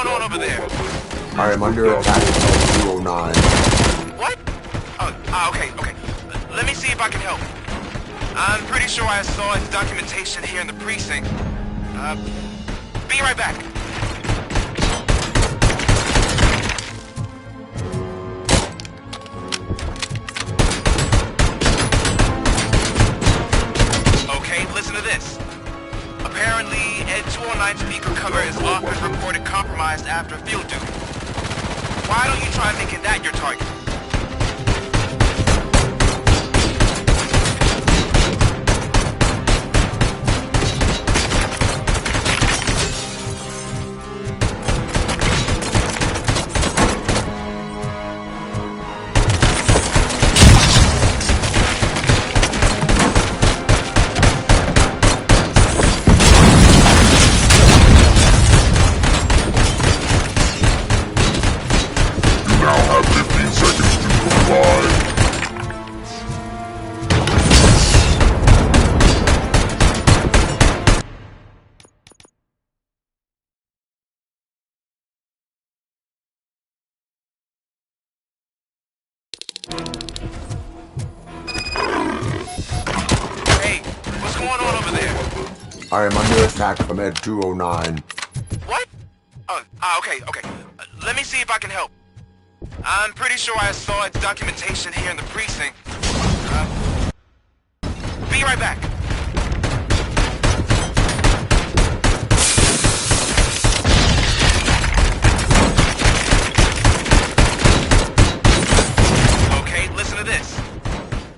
going on over there? I am under attack at ED-209. What? Okay. Let me see if I can help. I'm pretty sure I saw its documentation here in the precinct. Be right back. Okay, listen to this. Apparently, ED-209 speaker cover is often reported compromised after field duty. Why don't you try making that your target? Hey, what's going on over there? I am under attack from ED-209. What? Okay. Let me see if I can help. I'm pretty sure I saw its documentation here in the precinct. Be right back. Okay, listen to this.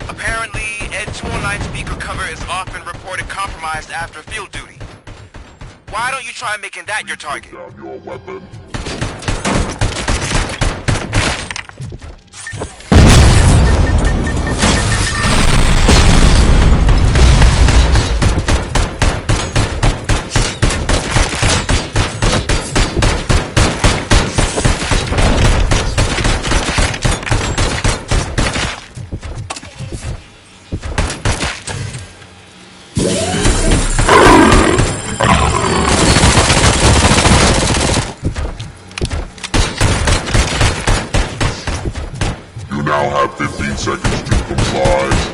Apparently, ED-209 speaker cover is often reported compromised after field duty. Why don't you try making that your target? Down your weapon. You now have 15 seconds to comply.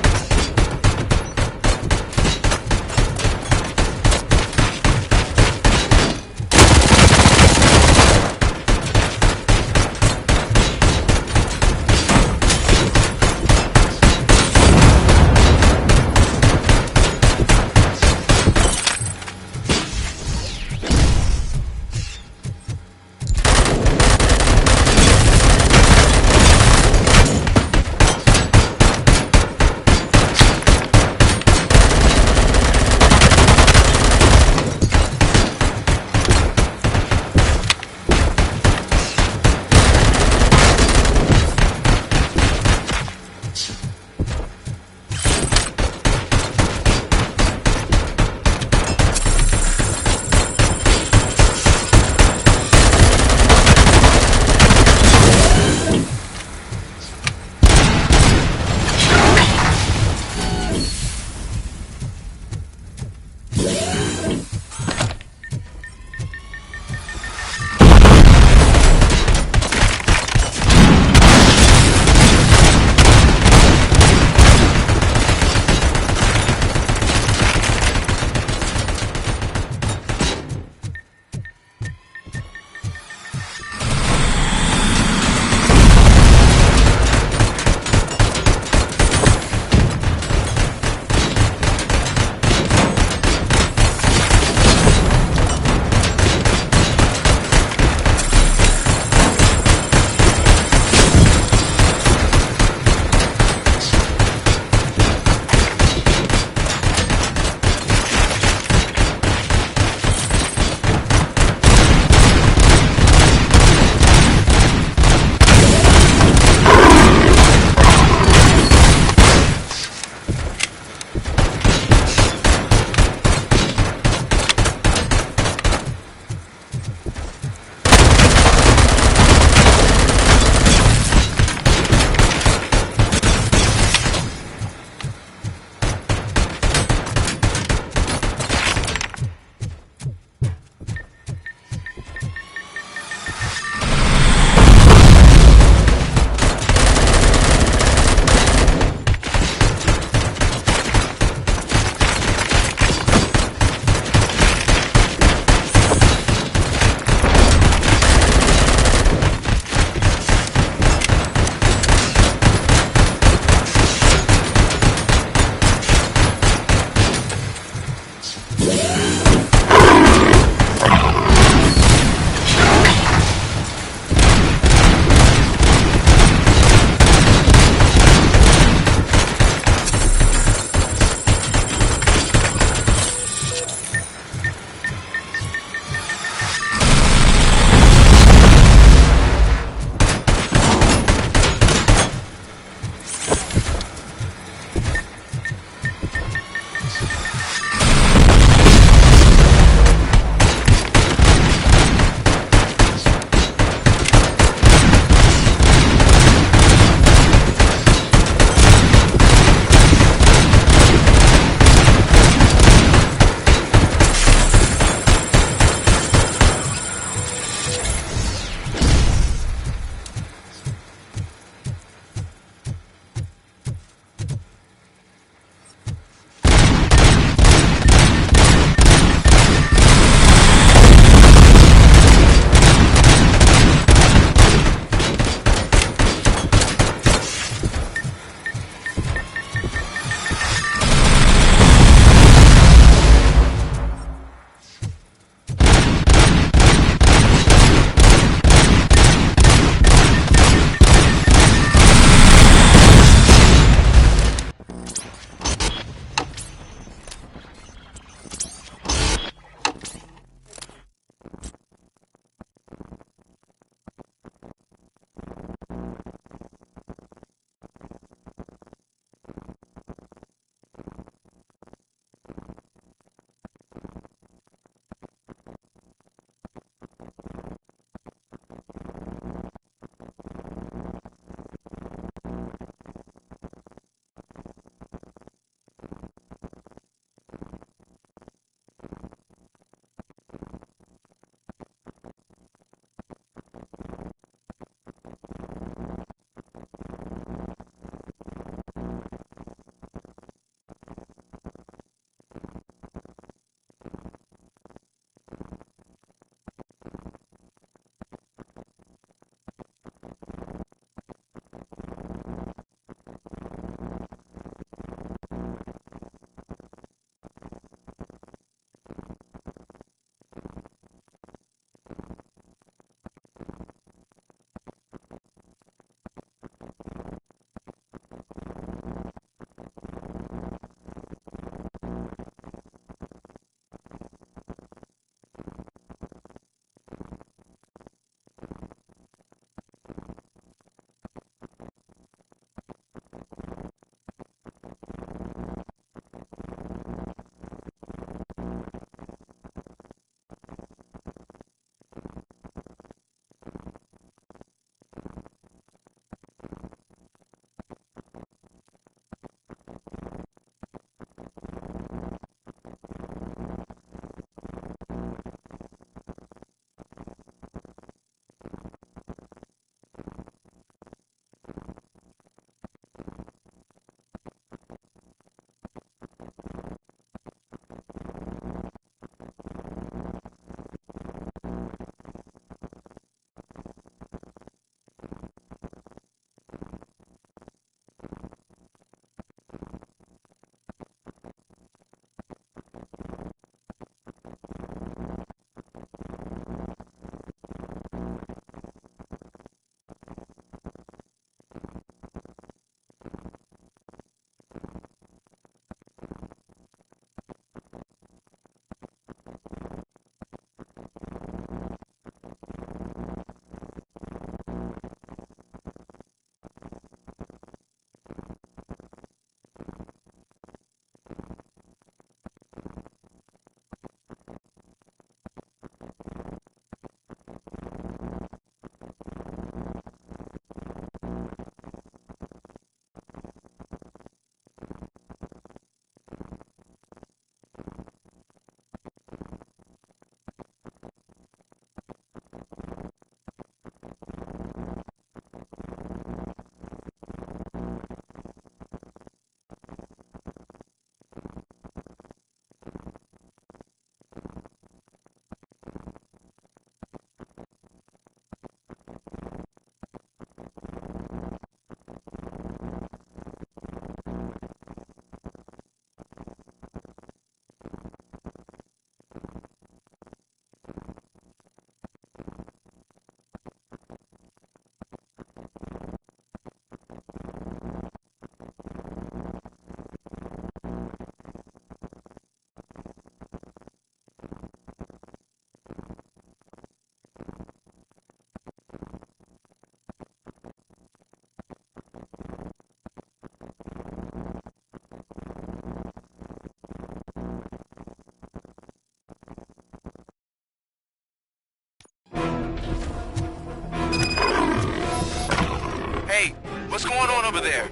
What's going on over there?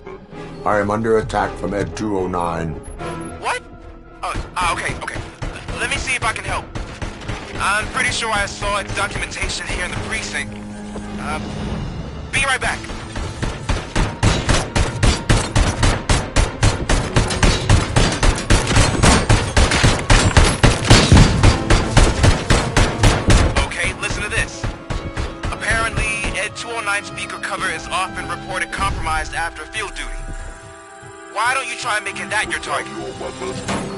I am under attack from ED-209. What? Okay. Let me see if I can help. I'm pretty sure I saw its documentation here in the precinct. Be right back. Okay, listen to this. Apparently, ED-209 speaker cover is often reported compromised after field duty. Why don't you try making that your target? You on my best.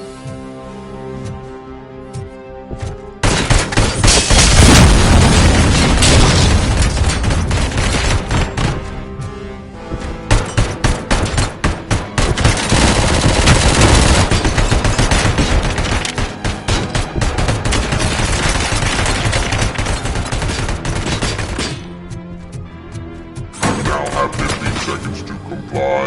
You now have 15 seconds to comply.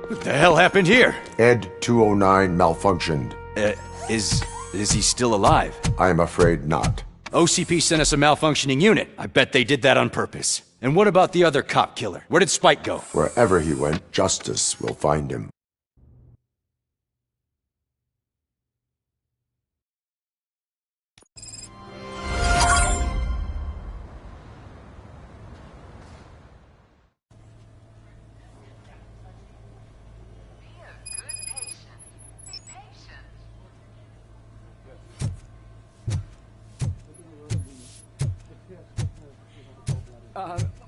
What the hell happened here? ED-209 malfunctioned. Is he still alive? I am afraid not. OCP sent us a malfunctioning unit. I bet they did that on purpose. And what about the other cop killer? Where did Spike go? Wherever he went, justice will find him.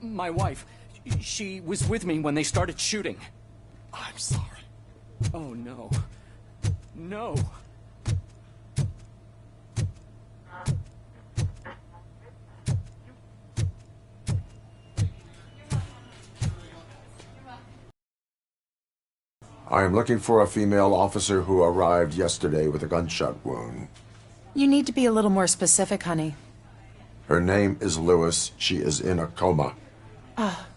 My wife. She was with me when they started shooting. I'm sorry. Oh, no. No. I am looking for a female officer who arrived yesterday with a gunshot wound. You need to be a little more specific, honey. Her name is Lewis. She is in a coma.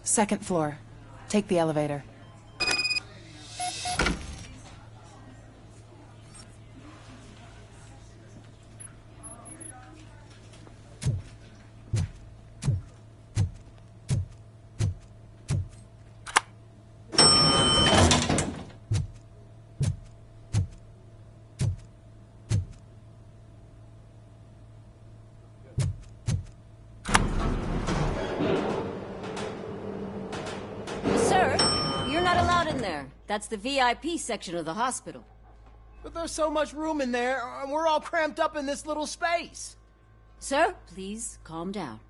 Second floor. Take the elevator. That's the VIP section of the hospital. But there's so much room in there, and we're all cramped up in this little space. Sir, please calm down.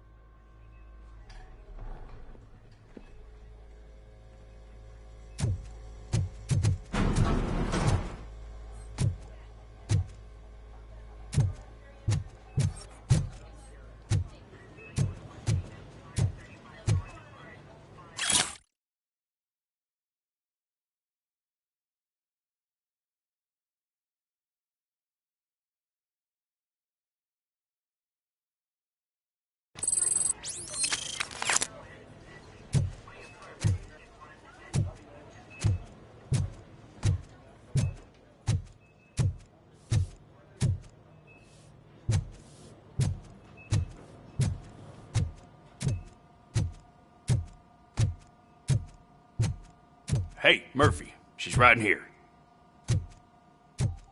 Hey, Murphy. She's right in here.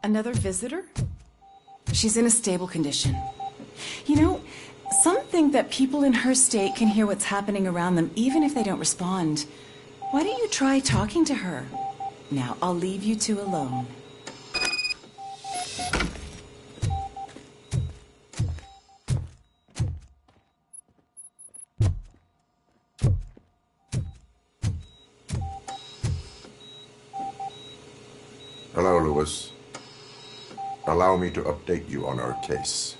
Another visitor? She's in a stable condition. You know, some think that people in her state can hear what's happening around them even if they don't respond. Why don't you try talking to her? Now, I'll leave you two alone. Hello, Lewis. Allow me to update you on our case.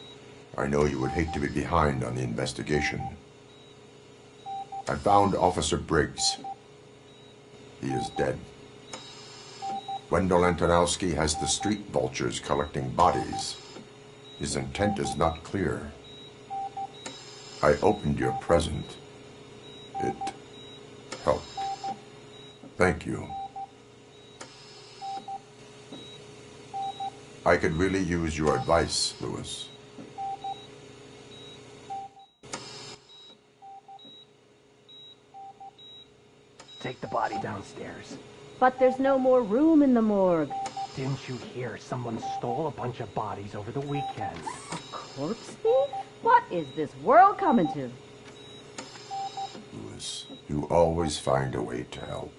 I know you would hate to be behind on the investigation. I found Officer Briggs. He is dead. Wendell Antonowski has the street vultures collecting bodies. His intent is not clear. I opened your present. It helped. Thank you. I could really use your advice, Lewis. Take the body downstairs. But there's no more room in the morgue. Didn't you hear someone stole a bunch of bodies over the weekend? A corpse thief? What is this world coming to? Lewis, you always find a way to help.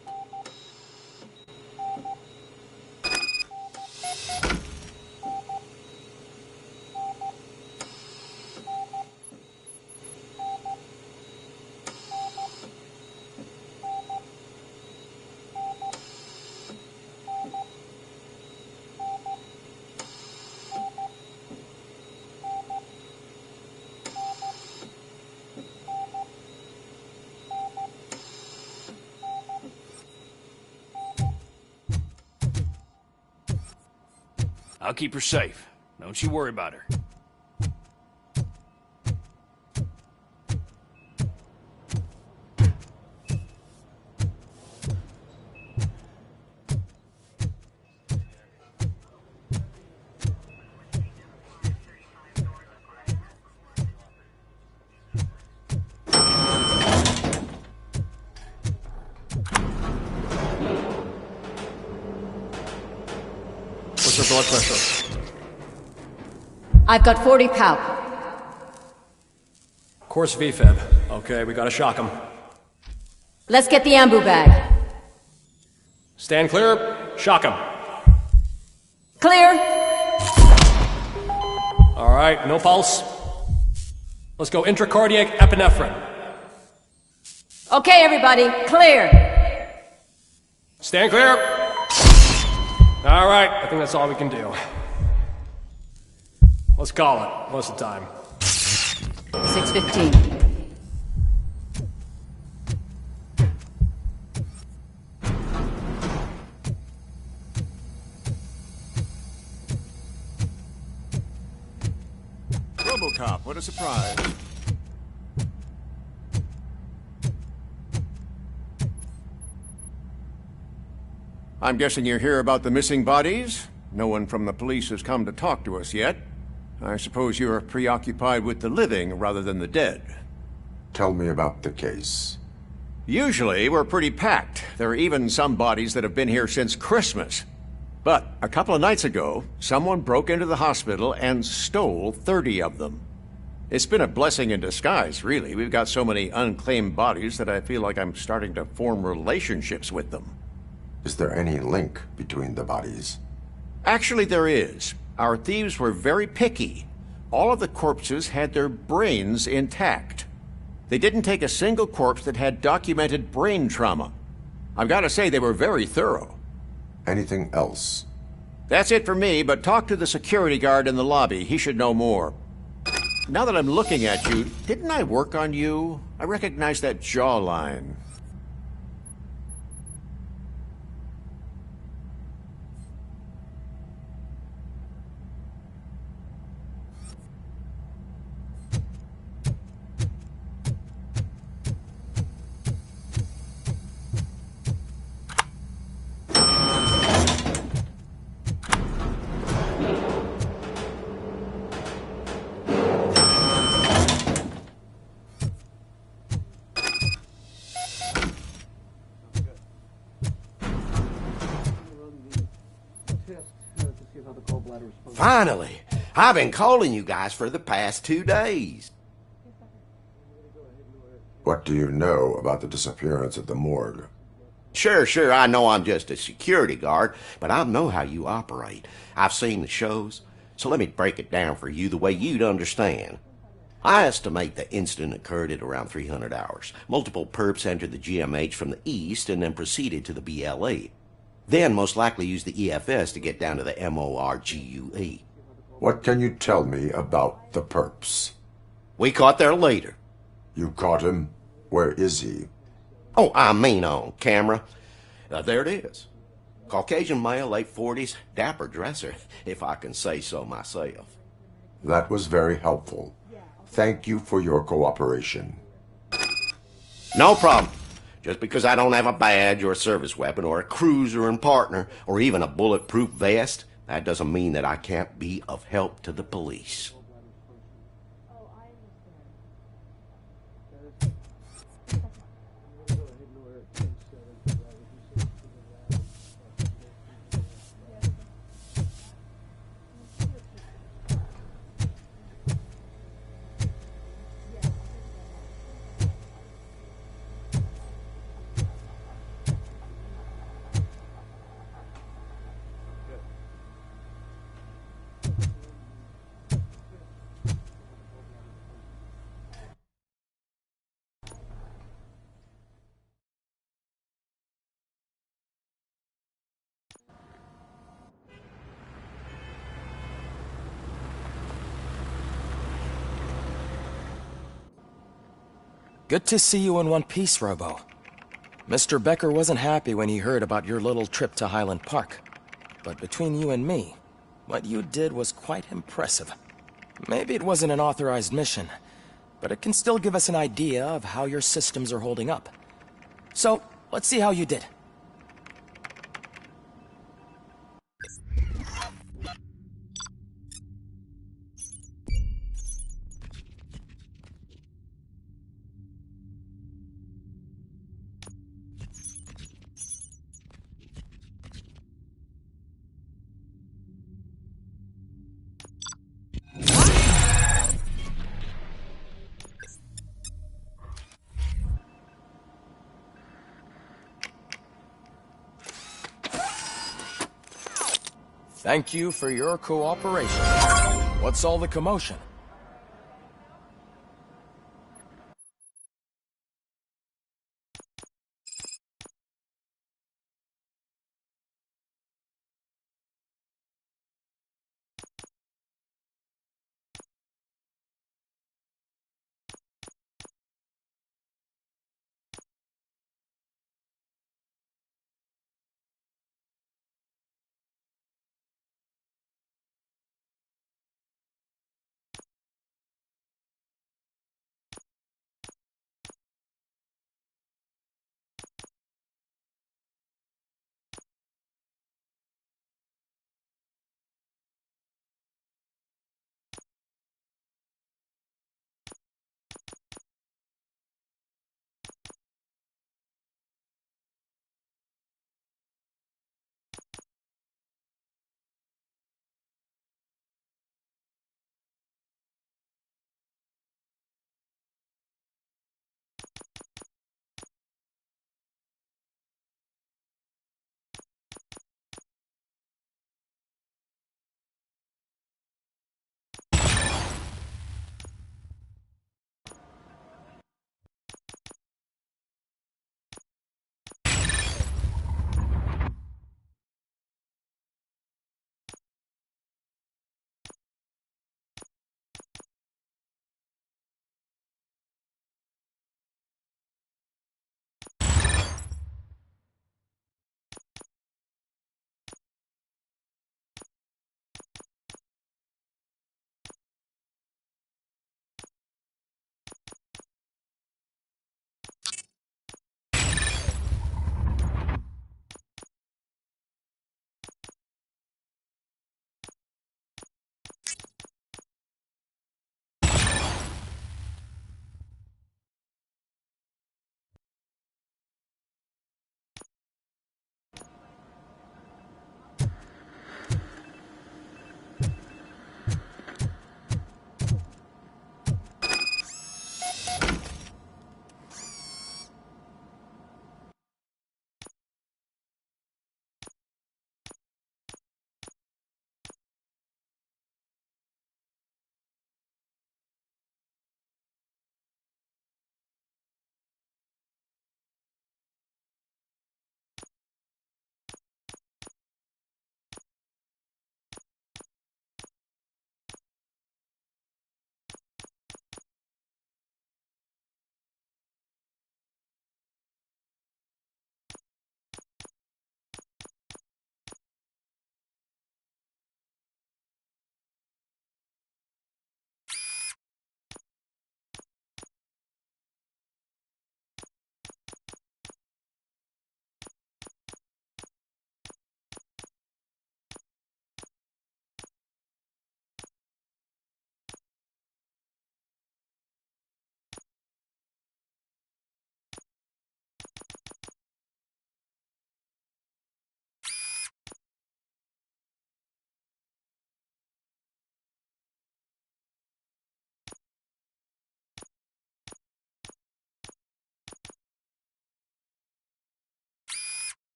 I'll keep her safe. Don't you worry about her. blood pressure? I've got 40 power. Course VFib. Okay, we gotta shock him. Let's get the ambu bag. Stand clear. Shock him. Clear. All right, no pulse. Let's go intracardiac epinephrine. Okay, everybody, clear. Stand clear. All right, I think that's all we can do. Let's call it. What's the time? 6:15. Robocop, what a surprise. I'm guessing you're here about the missing bodies? No one from the police has come to talk to us yet. I suppose you're preoccupied with the living rather than the dead. Tell me about the case. Usually, we're pretty packed. There are even some bodies that have been here since Christmas. But a couple of nights ago, someone broke into the hospital and stole 30 of them. It's been a blessing in disguise, really. We've got so many unclaimed bodies that I feel like I'm starting to form relationships with them. Is there any link between the bodies? Actually, there is. Our thieves were very picky. All of the corpses had their brains intact. They didn't take a single corpse that had documented brain trauma. I've got to say, they were very thorough. Anything else? That's it for me, but talk to the security guard in the lobby. He should know more. Now that I'm looking at you, didn't I work on you? I recognize that jawline. Finally! I've been calling you guys for the past 2 days. What do you know about the disappearance at the morgue? Sure, I know I'm just a security guard, but I know how you operate. I've seen the shows, so let me break it down for you the way you'd understand. I estimate the incident occurred at around 300 hours. Multiple perps entered the GMH from the east and then proceeded to the BLE. Then most likely used the EFS to get down to the MORGUE. What can you tell me about the perps? We caught their leader. You caught him? Where is he? Oh, I mean on camera. There it is. Caucasian male, late 40s, dapper dresser, if I can say so myself. That was very helpful. Thank you for your cooperation. No problem. Just because I don't have a badge or a service weapon or a cruiser and partner or even a bulletproof vest, that doesn't mean that I can't be of help to the police. Good to see you in one piece, Robo. Mr. Becker wasn't happy when he heard about your little trip to Highland Park. But between you and me, what you did was quite impressive. Maybe it wasn't an authorized mission, but it can still give us an idea of how your systems are holding up. So, let's see how you did. Thank you for your cooperation. What's all the commotion?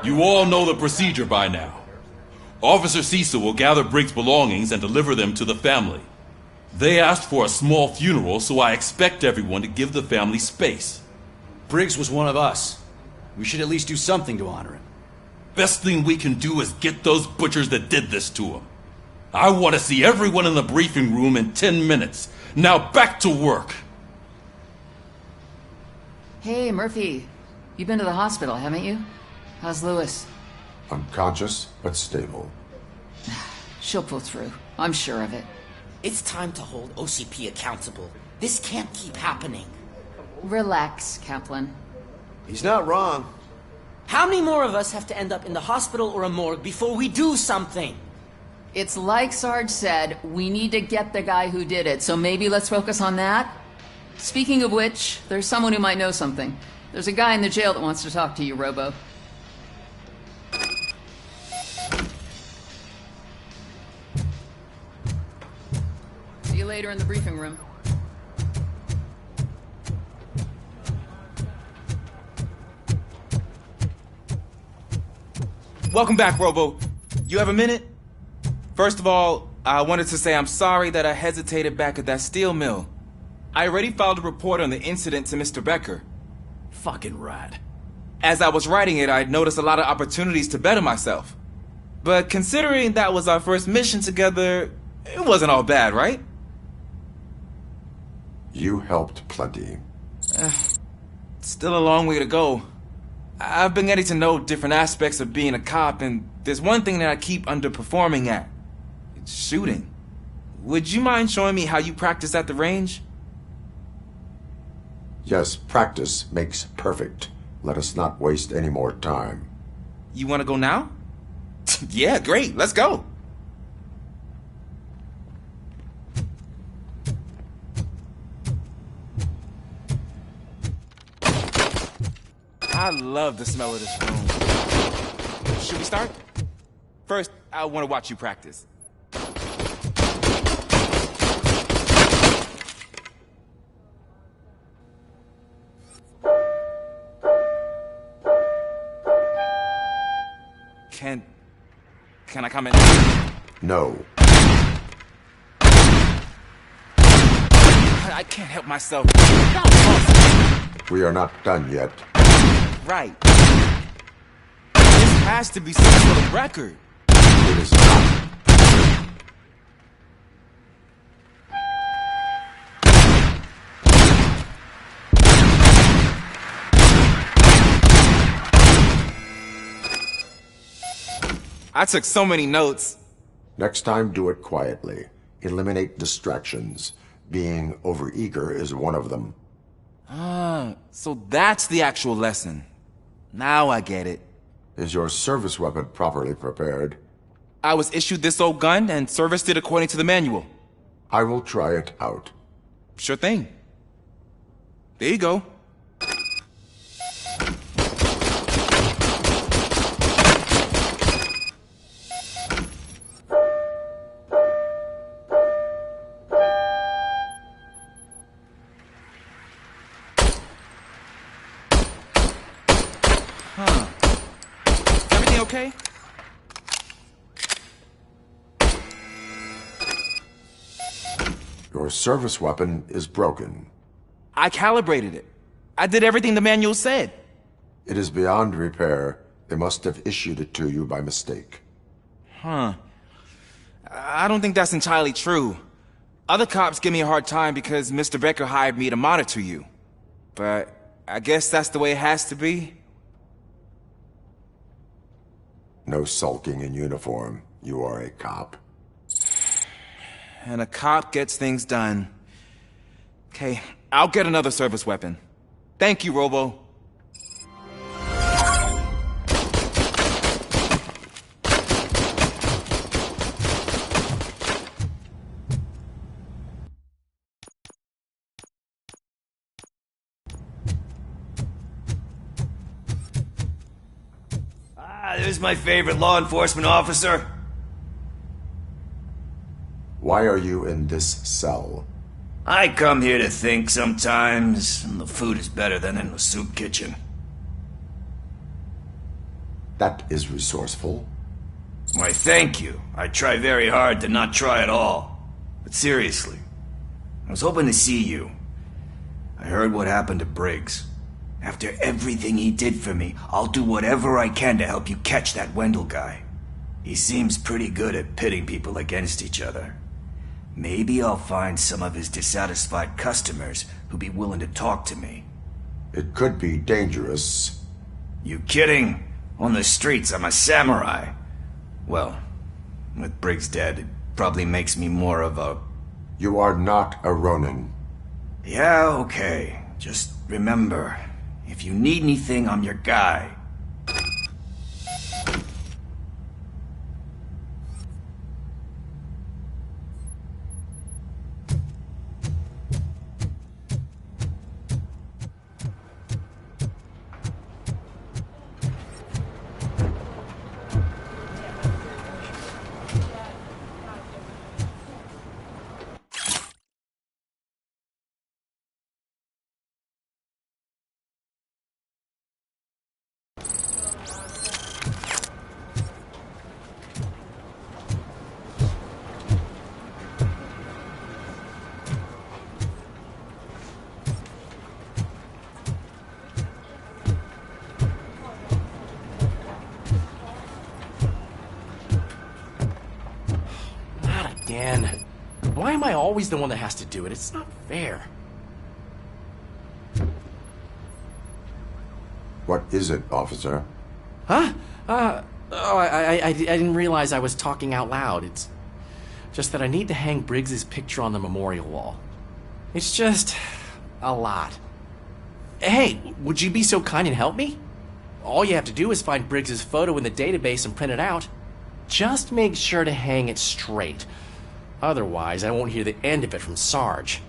You all know the procedure by now. Officer Cecil will gather Briggs' belongings and deliver them to the family. They asked for a small funeral, so I expect everyone to give the family space. Briggs was one of us. We should at least do something to honor him. Best thing we can do is get those butchers that did this to him. I want to see everyone in the briefing room in 10 minutes. Now back to work. Hey, Murphy. You've been to the hospital, haven't you? How's Lewis? Unconscious, but stable. She'll pull through. I'm sure of it. It's time to hold OCP accountable. This can't keep happening. Relax, Kaplan. He's not wrong. How many more of us have to end up in the hospital or a morgue before we do something? It's like Sarge said, we need to get the guy who did it, so maybe let's focus on that? Speaking of which, there's someone who might know something. There's a guy in the jail that wants to talk to you, Robo. See you later in the briefing room. Welcome back, Robo. You have a minute? First of all, I wanted to say I'm sorry that I hesitated back at that steel mill. I already filed a report on the incident to Mr. Becker. Fucking rad. As I was writing it, I noticed a lot of opportunities to better myself. But considering that was our first mission together, it wasn't all bad, right? You helped plenty. Still a long way to go. I've been getting to know different aspects of being a cop, and there's one thing that I keep underperforming at. It's shooting. Would you mind showing me how you practice at the range? Yes, practice makes perfect. Let us not waste any more time. You want to go now? Yeah, great. Let's go. I love the smell of this room. Should we start? First, I want to watch you practice. Can I come in? No. I can't help myself. We are not done yet. Right. This has to be some sort of record. It is not. I took so many notes. Next time, do it quietly. Eliminate distractions. Being overeager is one of them. Ah, so that's the actual lesson. Now I get it. Is your service weapon properly prepared? I was issued this old gun and serviced it according to the manual. I will try it out. Sure thing. There you go. Okay? Your service weapon is broken. I calibrated it. I did everything the manual said. It is beyond repair. They must have issued it to you by mistake. Huh. I don't think that's entirely true. Other cops give me a hard time because Mr. Becker hired me to monitor you. But I guess that's the way it has to be. No sulking in uniform. You are a cop. And a cop gets things done. Okay, I'll get another service weapon. Thank you, Robo. There's my favorite law enforcement officer. Why are you in this cell? I come here to think sometimes, and the food is better than in the soup kitchen. That is resourceful. Why, thank you. I try very hard to not try at all. But seriously, I was hoping to see you. I heard what happened to Briggs. After everything he did for me, I'll do whatever I can to help you catch that Wendell guy. He seems pretty good at pitting people against each other. Maybe I'll find some of his dissatisfied customers who'd be willing to talk to me. It could be dangerous. You kidding? On the streets, I'm a samurai. Well, with Briggs dead, it probably makes me more of a... You are not a Ronin. Yeah, okay. Just remember, if you need anything, I'm your guy. Again. Why am I always the one that has to do it? It's not fair. What is it, officer? Huh? I didn't realize I was talking out loud. It's just that I need to hang Briggs's picture on the memorial wall. It's just a lot. Hey, would you be so kind and help me? All you have to do is find Briggs's photo in the database and print it out. Just make sure to hang it straight. Otherwise, I won't hear the end of it from Sarge.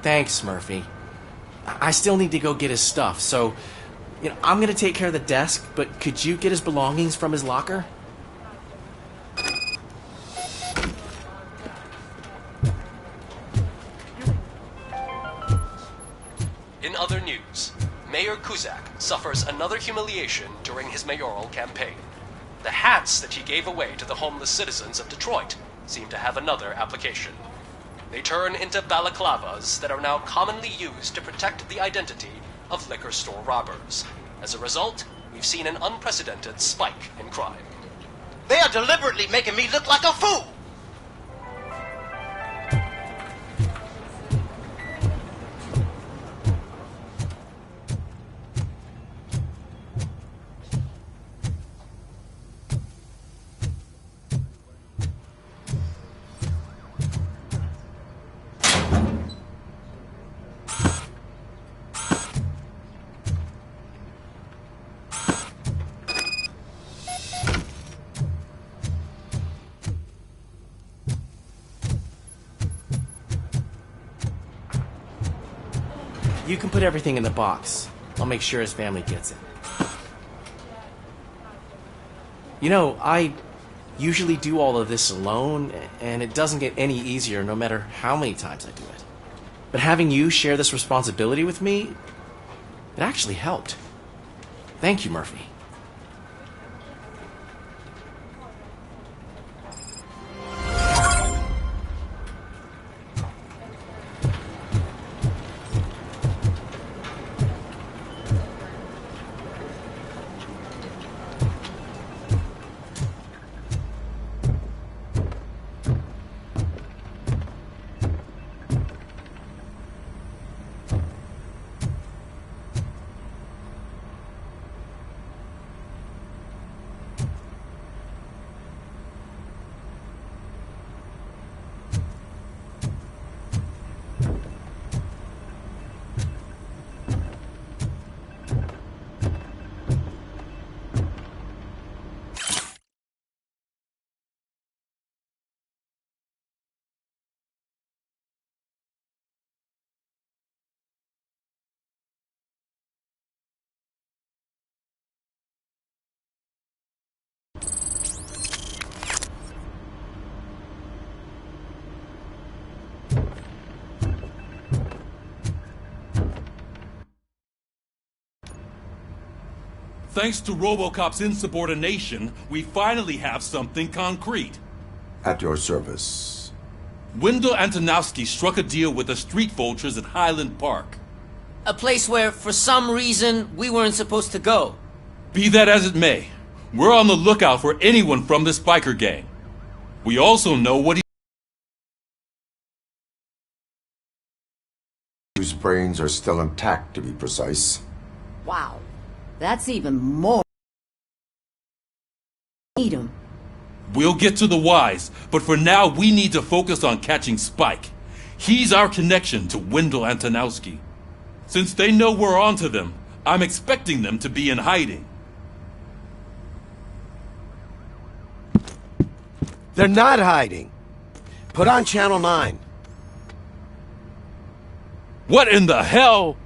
Thanks, Murphy. I still need to go get his stuff, so, I'm gonna take care of the desk, but could you get his belongings from his locker? In other news, Mayor Kuzak suffers another humiliation during his mayoral campaign. The hats that he gave away to the homeless citizens of Detroit seem to have another application. They turn into balaclavas that are now commonly used to protect the identity of liquor store robbers. As a result, we've seen an unprecedented spike in crime. They are deliberately making me look like a fool! You can put everything in the box. I'll make sure his family gets it. I usually do all of this alone, and it doesn't get any easier no matter how many times I do it. But having you share this responsibility with me, it actually helped. Thank you, Murphy. Thanks to Robocop's insubordination, we finally have something concrete. At your service. Wendell Antonowski struck a deal with the street vultures at Highland Park. A place where, for some reason, we weren't supposed to go. Be that as it may, we're on the lookout for anyone from this biker gang. We also know what whose brains are still intact, to be precise. Wow. That's even more. Need him. We'll get to the whys, but for now we need to focus on catching Spike. He's our connection to Wendell Antonowski. Since they know we're onto them, I'm expecting them to be in hiding. They're not hiding. Put on Channel 9. What in the hell?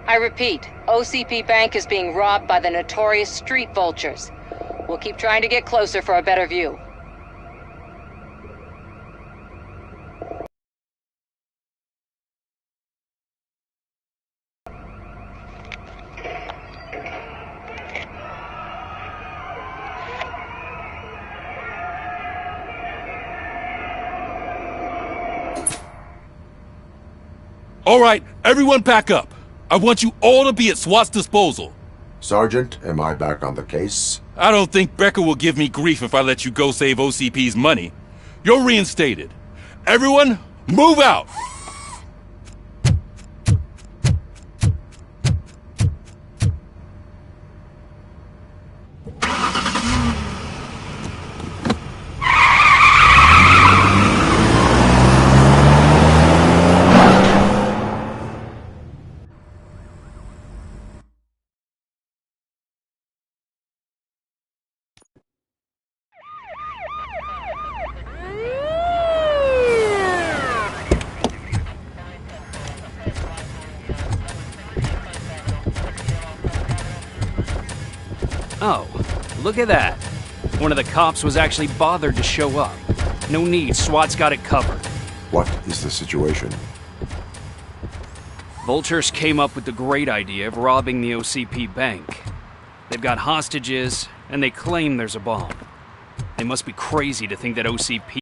I repeat, OCP Bank is being robbed by the notorious street vultures. We'll keep trying to get closer for a better view. All right, everyone back up. I want you all to be at SWAT's disposal. Sergeant, am I back on the case? I don't think Becker will give me grief if I let you go save OCP's money. You're reinstated. Everyone, move out! Oh, look at that. One of the cops was actually bothered to show up. No need, SWAT's got it covered. What is the situation? Vultures came up with the great idea of robbing the OCP bank. They've got hostages, and they claim there's a bomb. They must be crazy to think that OCP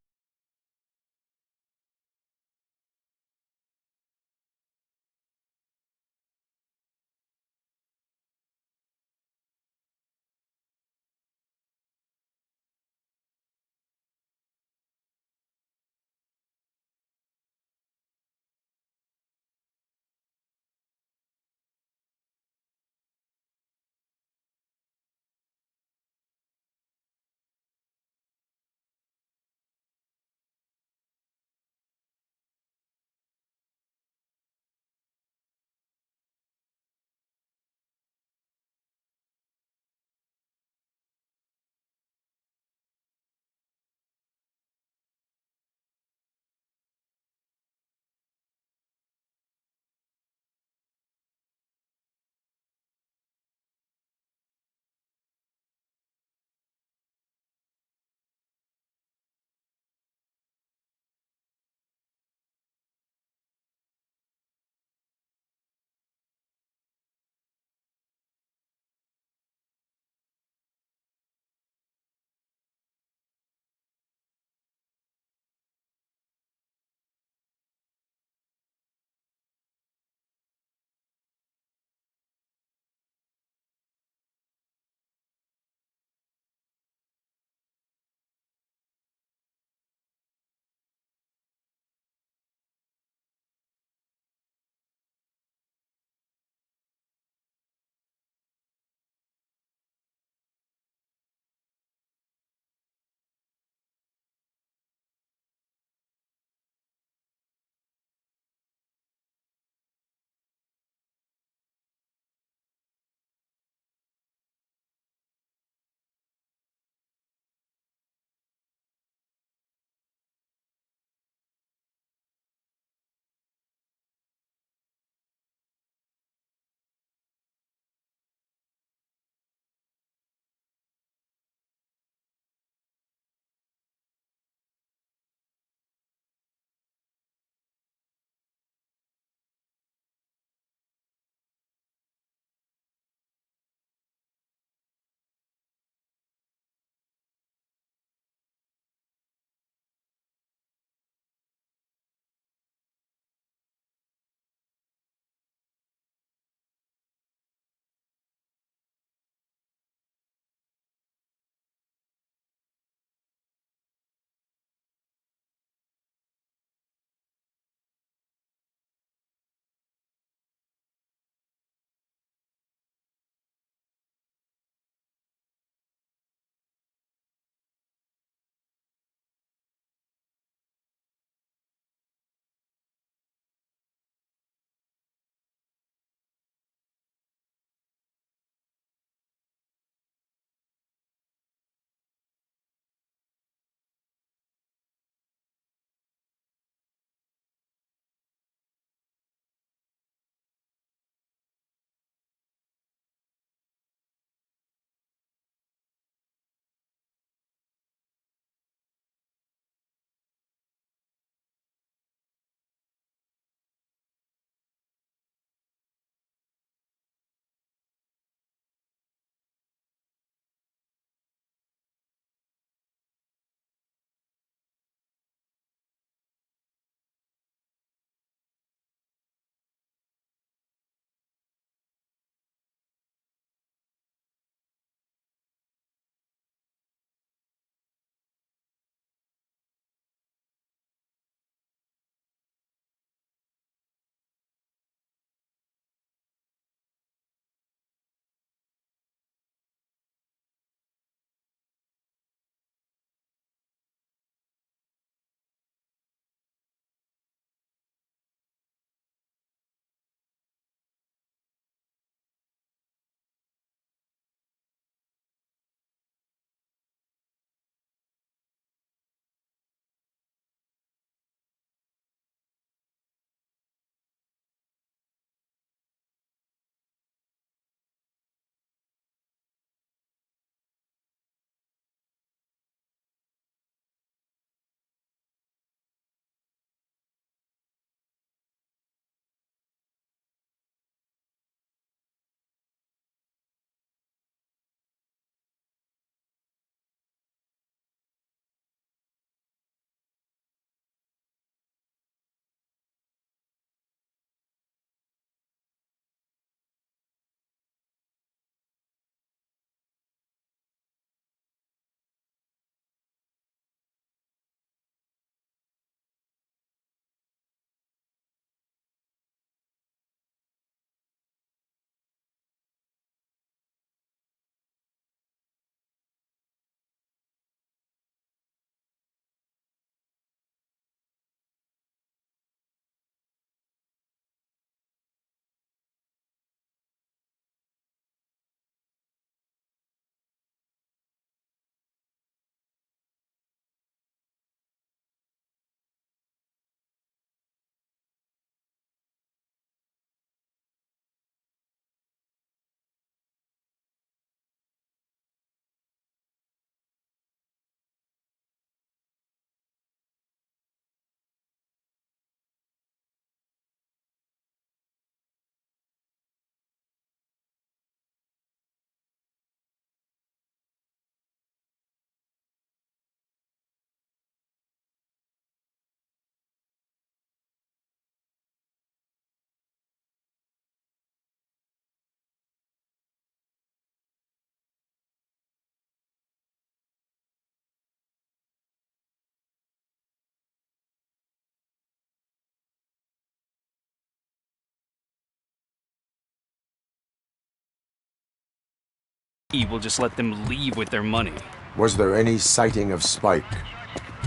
We'll just let them leave with their money. Was there any sighting of Spike?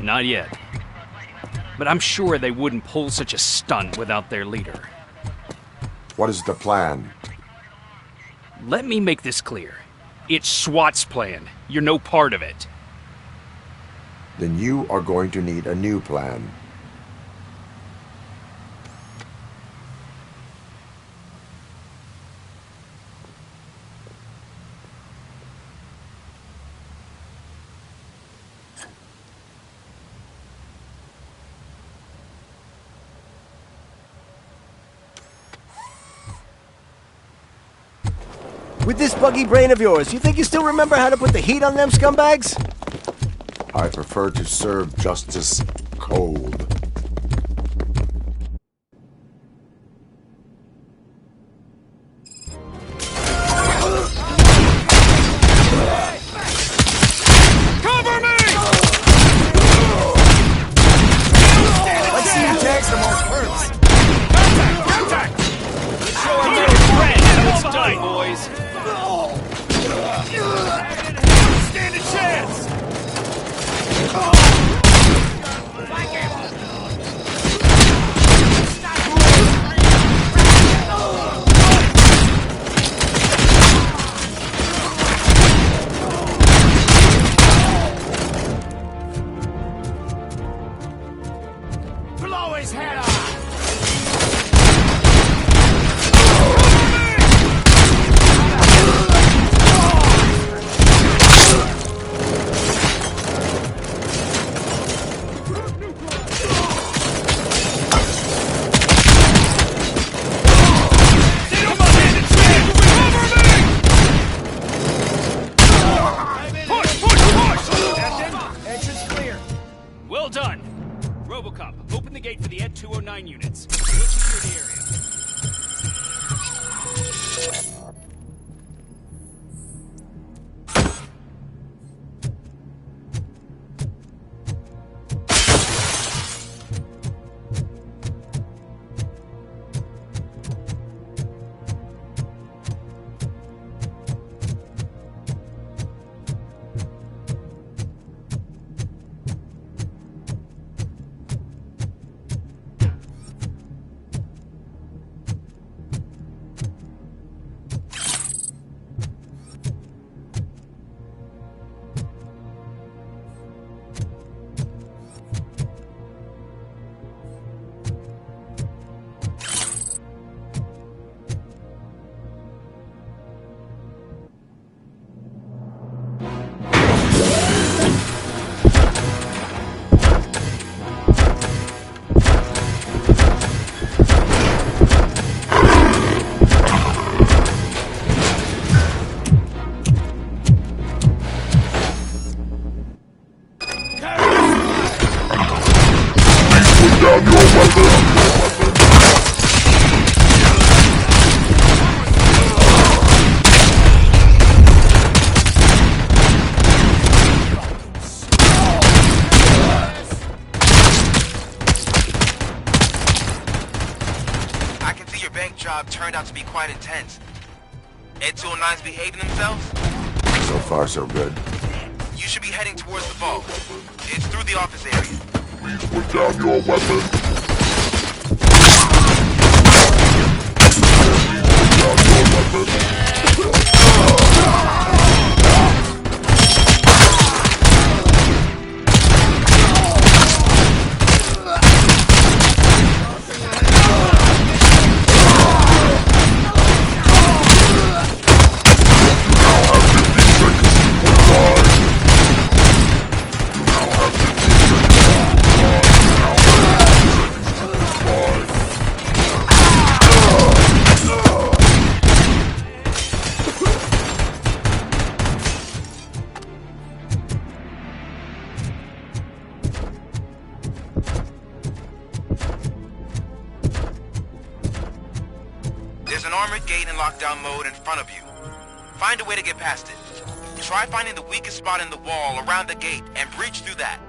Not yet. But I'm sure they wouldn't pull such a stunt without their leader. What is the plan? Let me make this clear. It's SWAT's plan. You're no part of it. Then you are going to need a new plan. With this buggy brain of yours, you think you still remember how to put the heat on them scumbags? I prefer to serve justice cold. Cover me! Let's see who tags the most first. Contact! Contact! Let's show our man friend. It's done, boys. Stand a chance! Blow his head off! Well done. Robocop, open the gate for the ED-209 units. We'll secure the area. Job turned out to be quite intense. ED-209's behaving themselves? So far, so good. You should be heading towards the vault. It's through the office area. Please put down your weapon. There's an armored gate in lockdown mode in front of you. Find a way to get past it. Try finding the weakest spot in the wall around the gate and breach through that.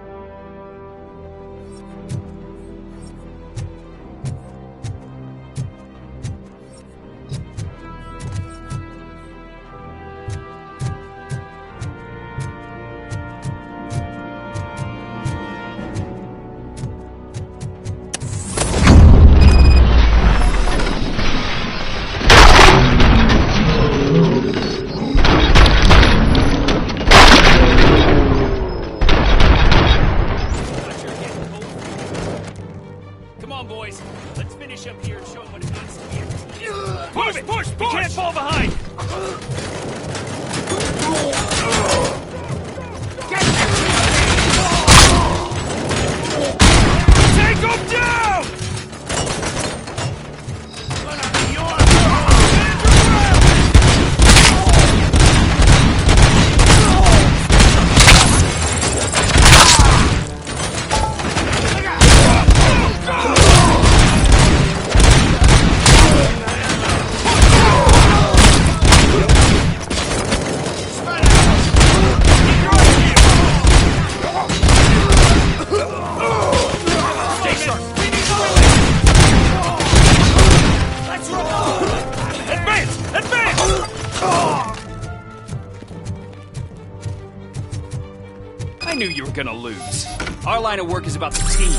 knew you were gonna lose. Our line of work is about the team,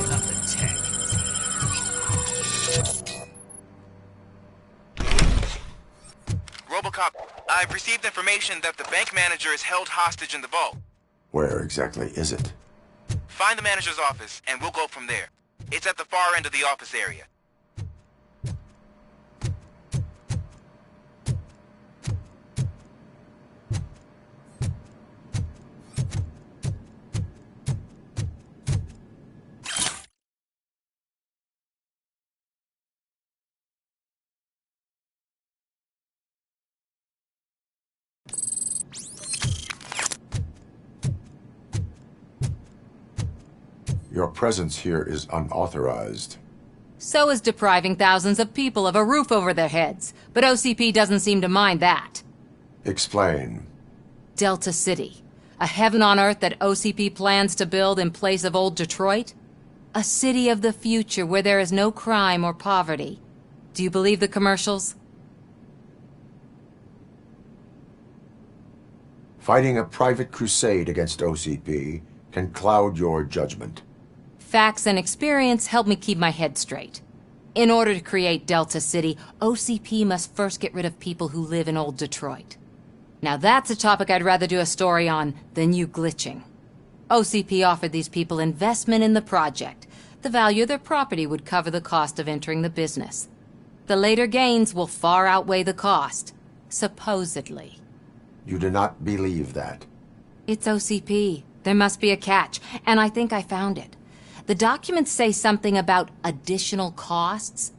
not the tech. Robocop, I've received information that the bank manager is held hostage in the vault. Where exactly is it? Find the manager's office, and we'll go from there. It's at the far end of the office area. Your presence here is unauthorized. So is depriving thousands of people of a roof over their heads. But OCP doesn't seem to mind that. Explain. Delta City. A heaven on earth that OCP plans to build in place of old Detroit? A city of the future where there is no crime or poverty. Do you believe the commercials? Fighting a private crusade against OCP can cloud your judgment. Facts and experience help me keep my head straight. In order to create Delta City, OCP must first get rid of people who live in old Detroit. Now that's a topic I'd rather do a story on than you glitching. OCP offered these people investment in the project. The value of their property would cover the cost of entering the business. The later gains will far outweigh the cost, supposedly. You do not believe that. It's OCP. There must be a catch, and I think I found it. The documents say something about additional costs.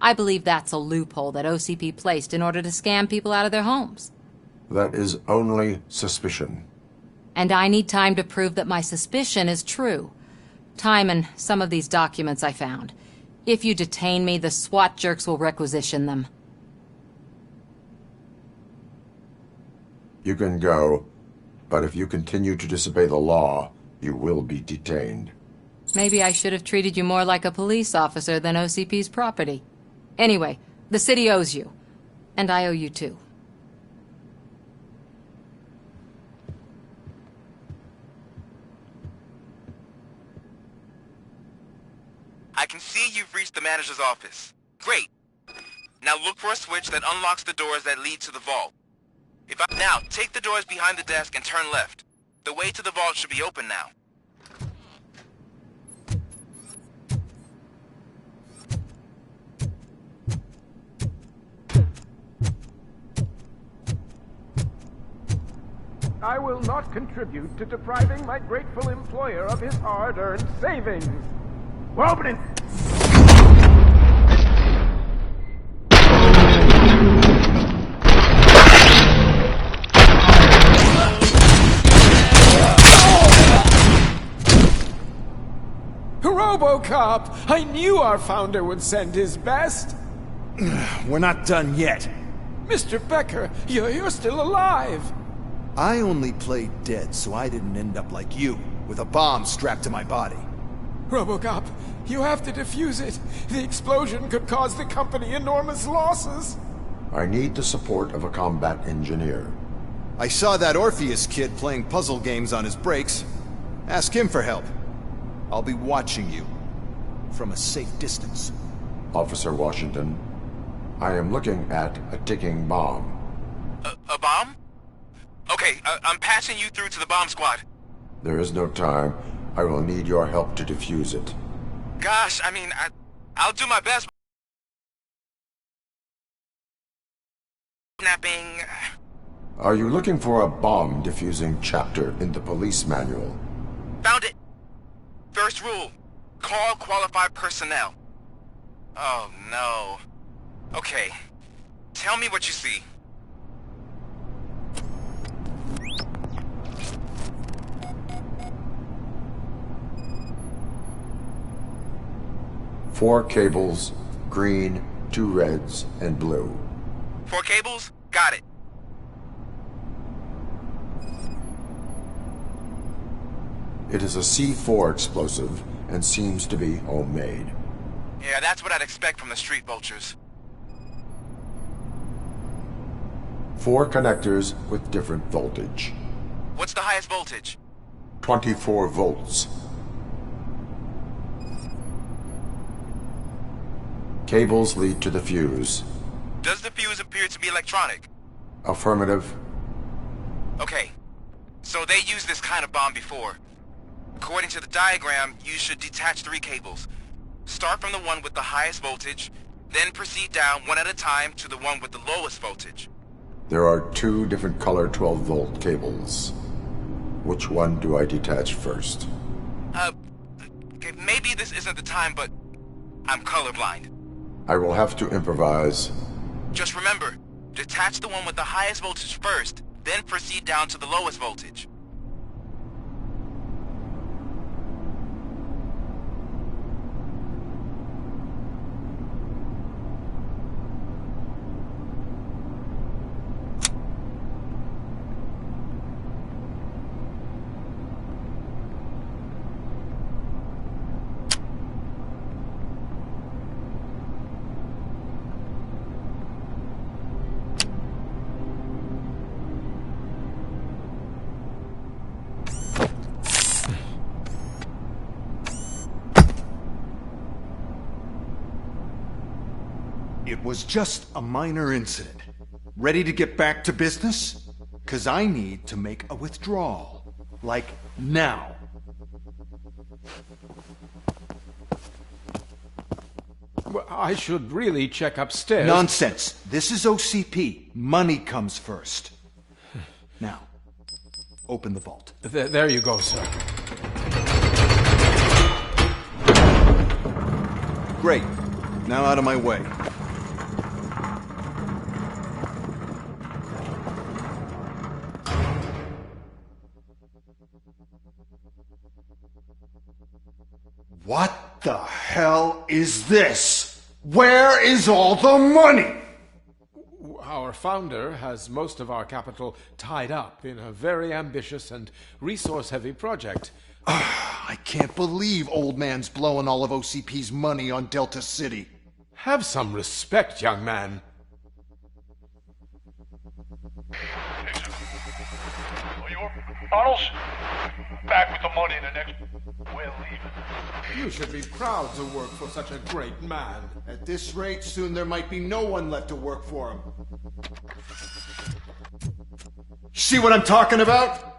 I believe that's a loophole that OCP placed in order to scam people out of their homes. That is only suspicion. And I need time to prove that my suspicion is true. Time and some of these documents I found. If you detain me, the SWAT jerks will requisition them. You can go, but if you continue to disobey the law, you will be detained. Maybe I should have treated you more like a police officer than OCP's property. Anyway, the city owes you. And I owe you too. I can see you've reached the manager's office. Great. Now look for a switch that unlocks the doors that lead to the vault. Now, take the doors behind the desk and turn left. The way to the vault should be open now. I will not contribute to depriving my grateful employer of his hard-earned savings. We're opening! Robocop! I knew our founder would send his best! We're not done yet. Mr. Becker, you're still alive! I only played dead so I didn't end up like you, with a bomb strapped to my body. Robocop, you have to defuse it. The explosion could cause the company enormous losses. I need the support of a combat engineer. I saw that Orpheus kid playing puzzle games on his breaks. Ask him for help. I'll be watching you. From a safe distance. Officer Washington, I am looking at a ticking bomb. A bomb? Okay, I'm passing you through to the bomb squad. There is no time. I will need your help to defuse it. Gosh, I mean, I'll do my best. Kidnapping. Are you looking for a bomb defusing chapter in the police manual? Found it. First rule, call qualified personnel. Oh no. Okay, tell me what you see. Four cables, green, 2 reds, and blue. 4 cables? Got it. It is a C4 explosive and seems to be homemade. Yeah, that's what I'd expect from the street vultures. 4 connectors with different voltage. What's the highest voltage? 24 volts. Cables lead to the fuse. Does the fuse appear to be electronic? Affirmative. Okay. So they used this kind of bomb before. According to the diagram, you should detach 3 cables. Start from the one with the highest voltage, then proceed down one at a time to the one with the lowest voltage. There are 2 different color 12-volt cables. Which one do I detach first? Okay, maybe this isn't the time, but I'm colorblind. I will have to improvise. Just remember, detach the one with the highest voltage first, then proceed down to the lowest voltage. It was just a minor incident. Ready to get back to business? 'Cause I need to make a withdrawal. Like, now. Well, I should really check upstairs. Nonsense. This is OCP. Money comes first. Now, open the vault. There you go, sir. Great. Now out of my way. What the hell is this? Where is all the money? Our founder has most of our capital tied up in a very ambitious and resource-heavy project. I can't believe old man's blowing all of OCP's money on Delta City. Have some respect, young man. Bottles? Back with the money in the next... We're leaving. You should be proud to work for such a great man. At this rate, soon there might be no one left to work for him. See what I'm talking about?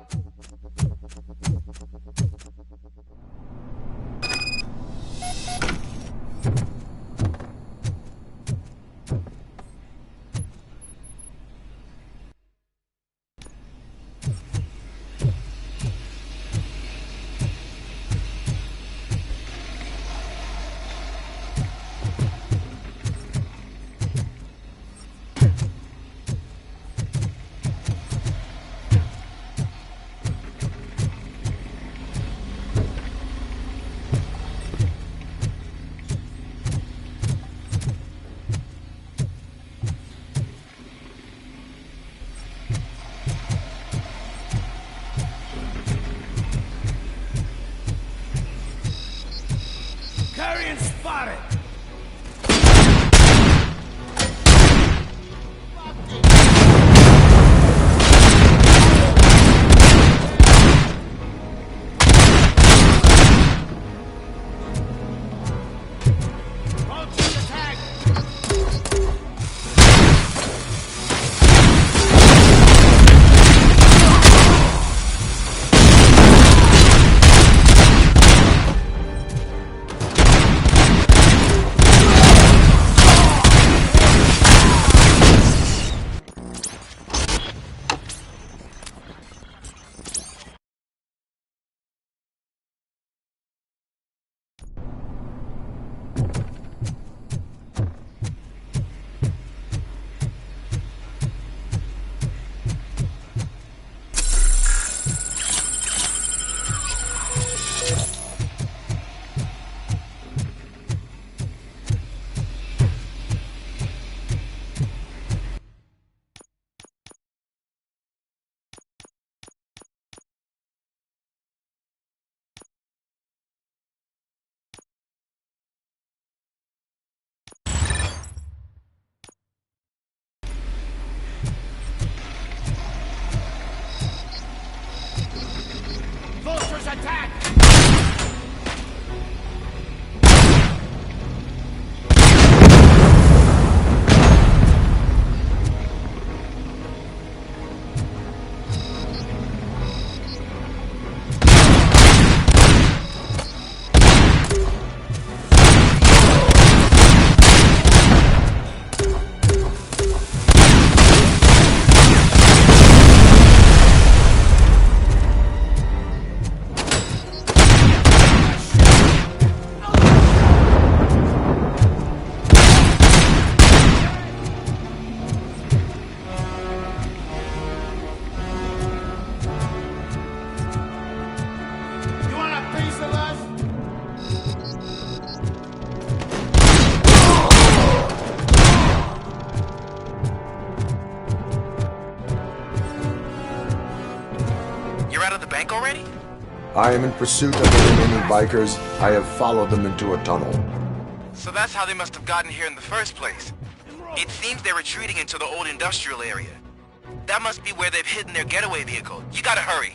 Surprise attack! I am in pursuit of the remaining bikers. I have followed them into a tunnel. So that's how they must have gotten here in the first place. It seems they're retreating into the old industrial area. That must be where they've hidden their getaway vehicle. You gotta hurry.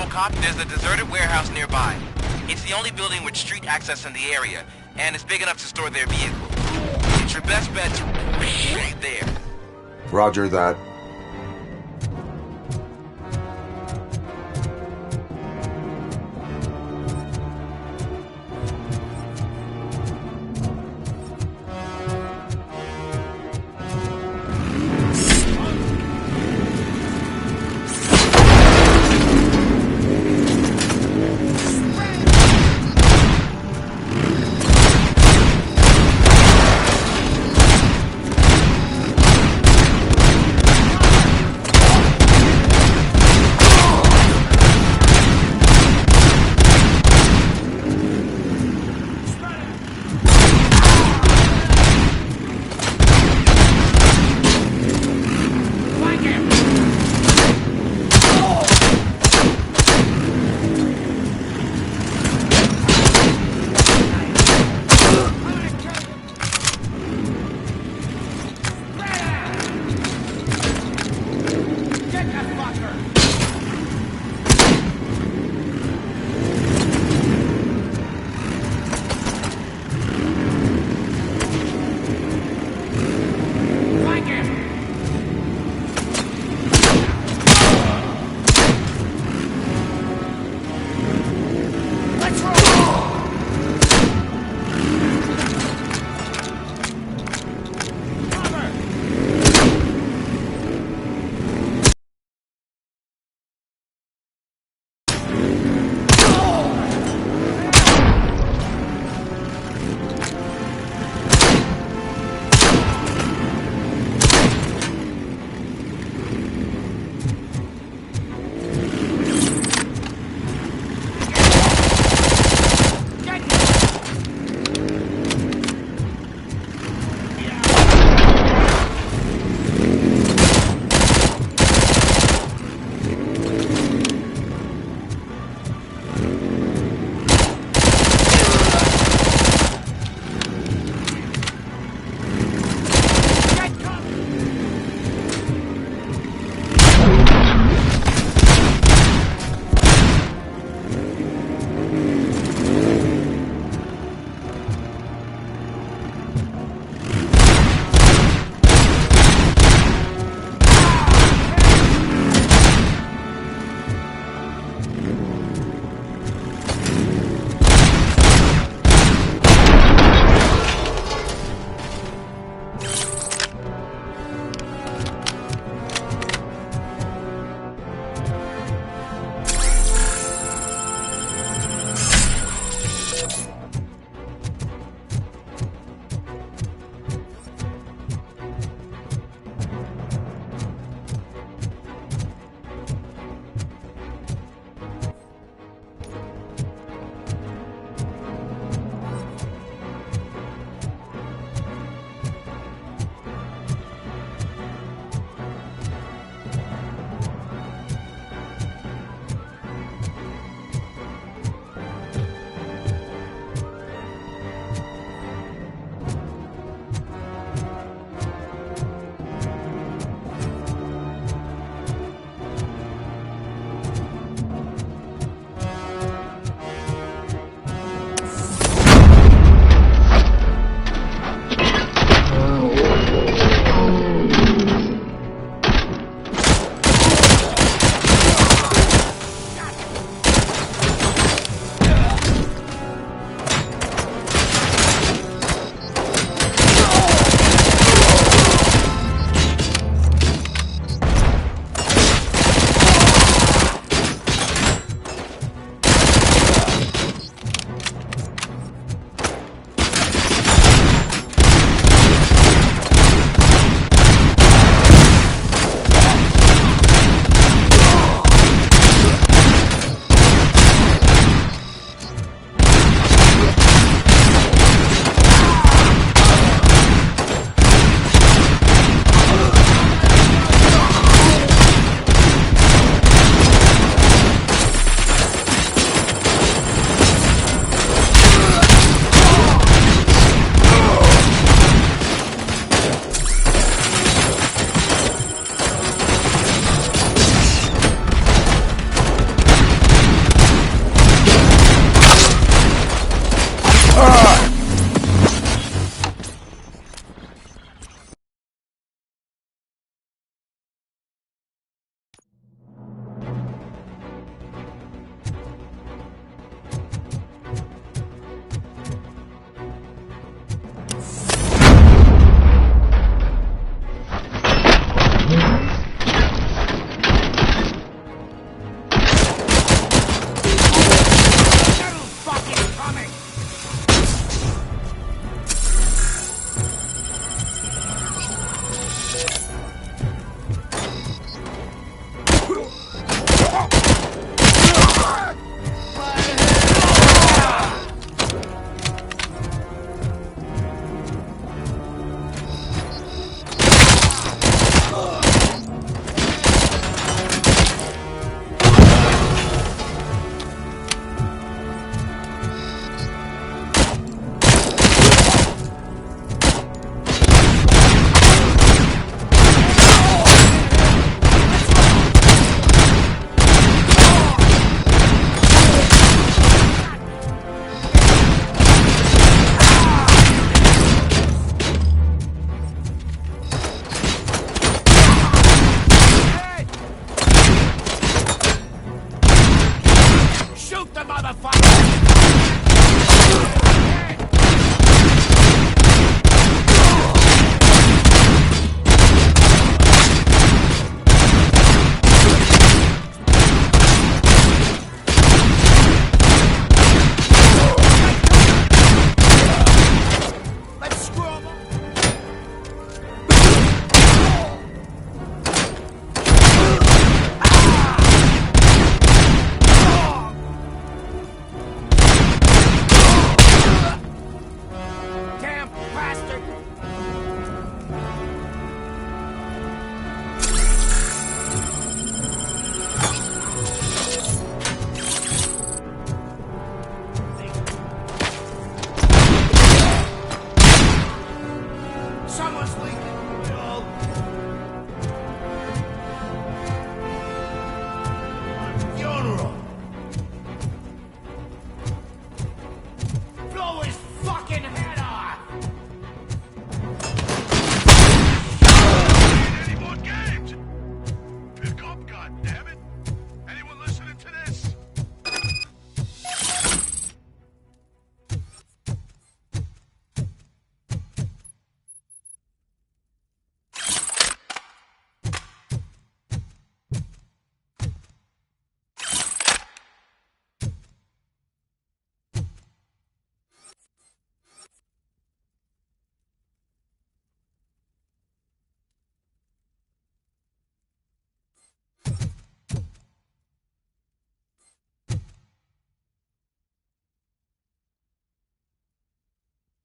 Robocop, there's a deserted warehouse nearby. It's the only building with street access in the area, and it's big enough to store their vehicle. It's your best bet to right there. Roger that.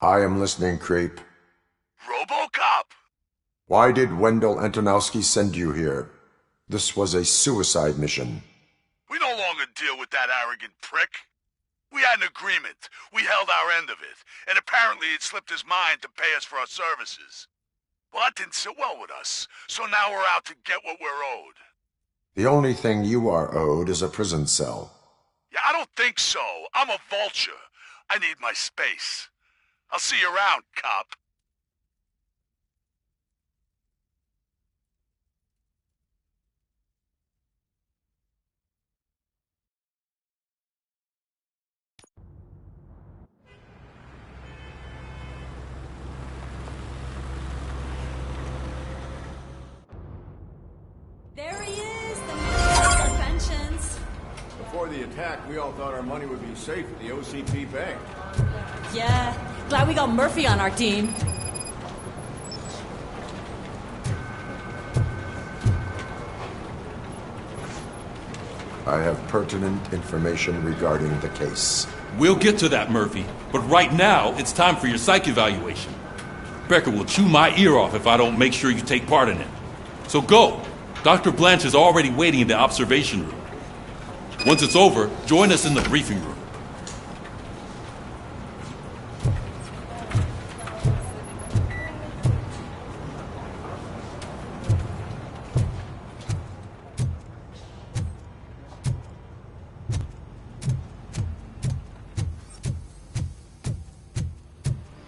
I am listening, creep. Robocop! Why did Wendell Antonowski send you here? This was a suicide mission. We no longer deal with that arrogant prick. We had an agreement. We held our end of it. And apparently it slipped his mind to pay us for our services. Well, that didn't sit well with us. So now we're out to get what we're owed. The only thing you are owed is a prison cell. Yeah, I don't think so. I'm a vulture. I need my space. I'll see you around, cop. There he is, the man of pensions. Before the attack, we all thought our money would be safe at the OCP bank. Yeah, glad we got Murphy on our team. I have pertinent information regarding the case. We'll get to that, Murphy. But right now, it's time for your psych evaluation. Becker will chew my ear off if I don't make sure you take part in it. So go. Dr. Blanche is already waiting in the observation room. Once it's over, join us in the briefing room.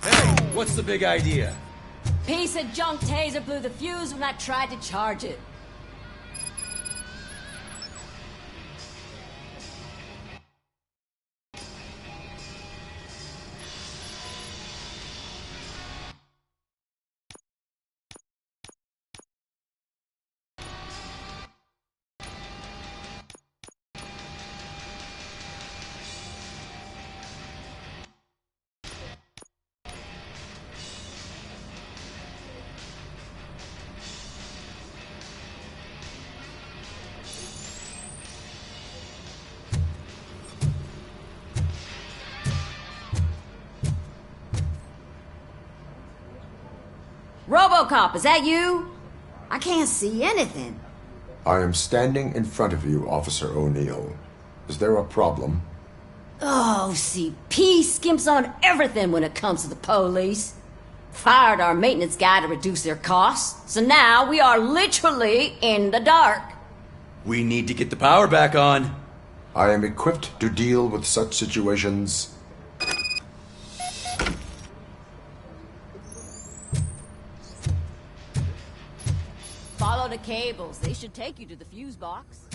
Hey, what's the big idea? Piece of junk taser blew the fuse when I tried to charge it. Robocop, is that you? I can't see anything. I am standing in front of you, Officer O'Neill. Is there a problem? Oh, CP skimps on everything when it comes to the police. Fired our maintenance guy to reduce their costs, so now we are literally in the dark. We need to get the power back on. I am equipped to deal with such situations. Follow the cables. They should take you to the fuse box.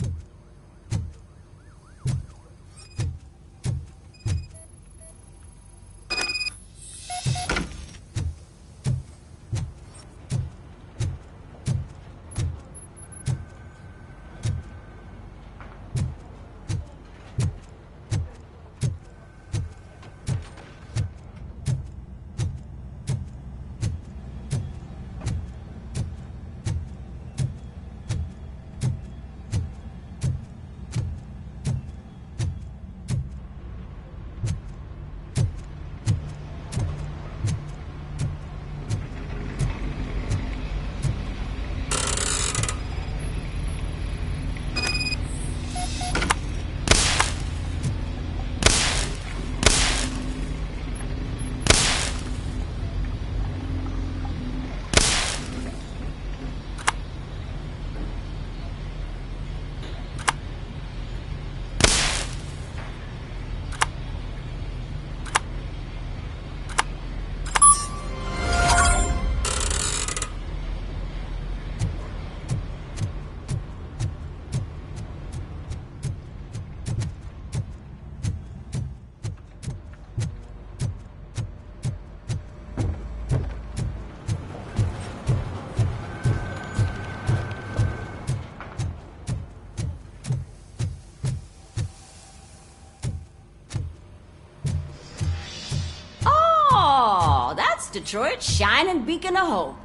Detroit's shining beacon of hope.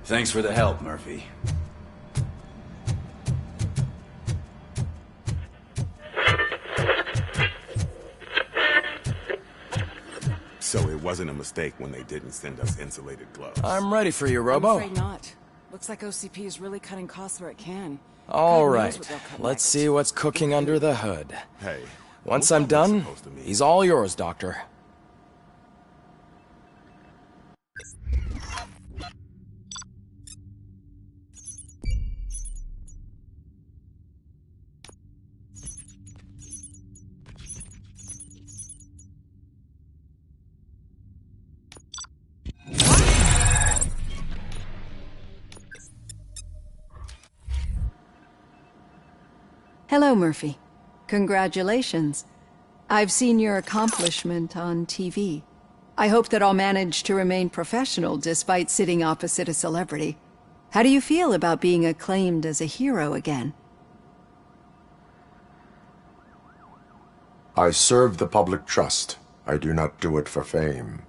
Thanks for the help, Murphy. So it wasn't a mistake when they didn't send us insulated gloves. I'm ready for you, I'm Robo. afraid not. Looks like OCP is really cutting costs where it can. All God knows right, what they'll cut let's next. see what's cooking under the hood. Hey. Once I'm done, he's all yours, Doctor. Hello, Murphy. Congratulations. I've seen your accomplishment on TV. I hope that I'll manage to remain professional despite sitting opposite a celebrity. How do you feel about being acclaimed as a hero again? I serve the public trust. I do not do it for fame.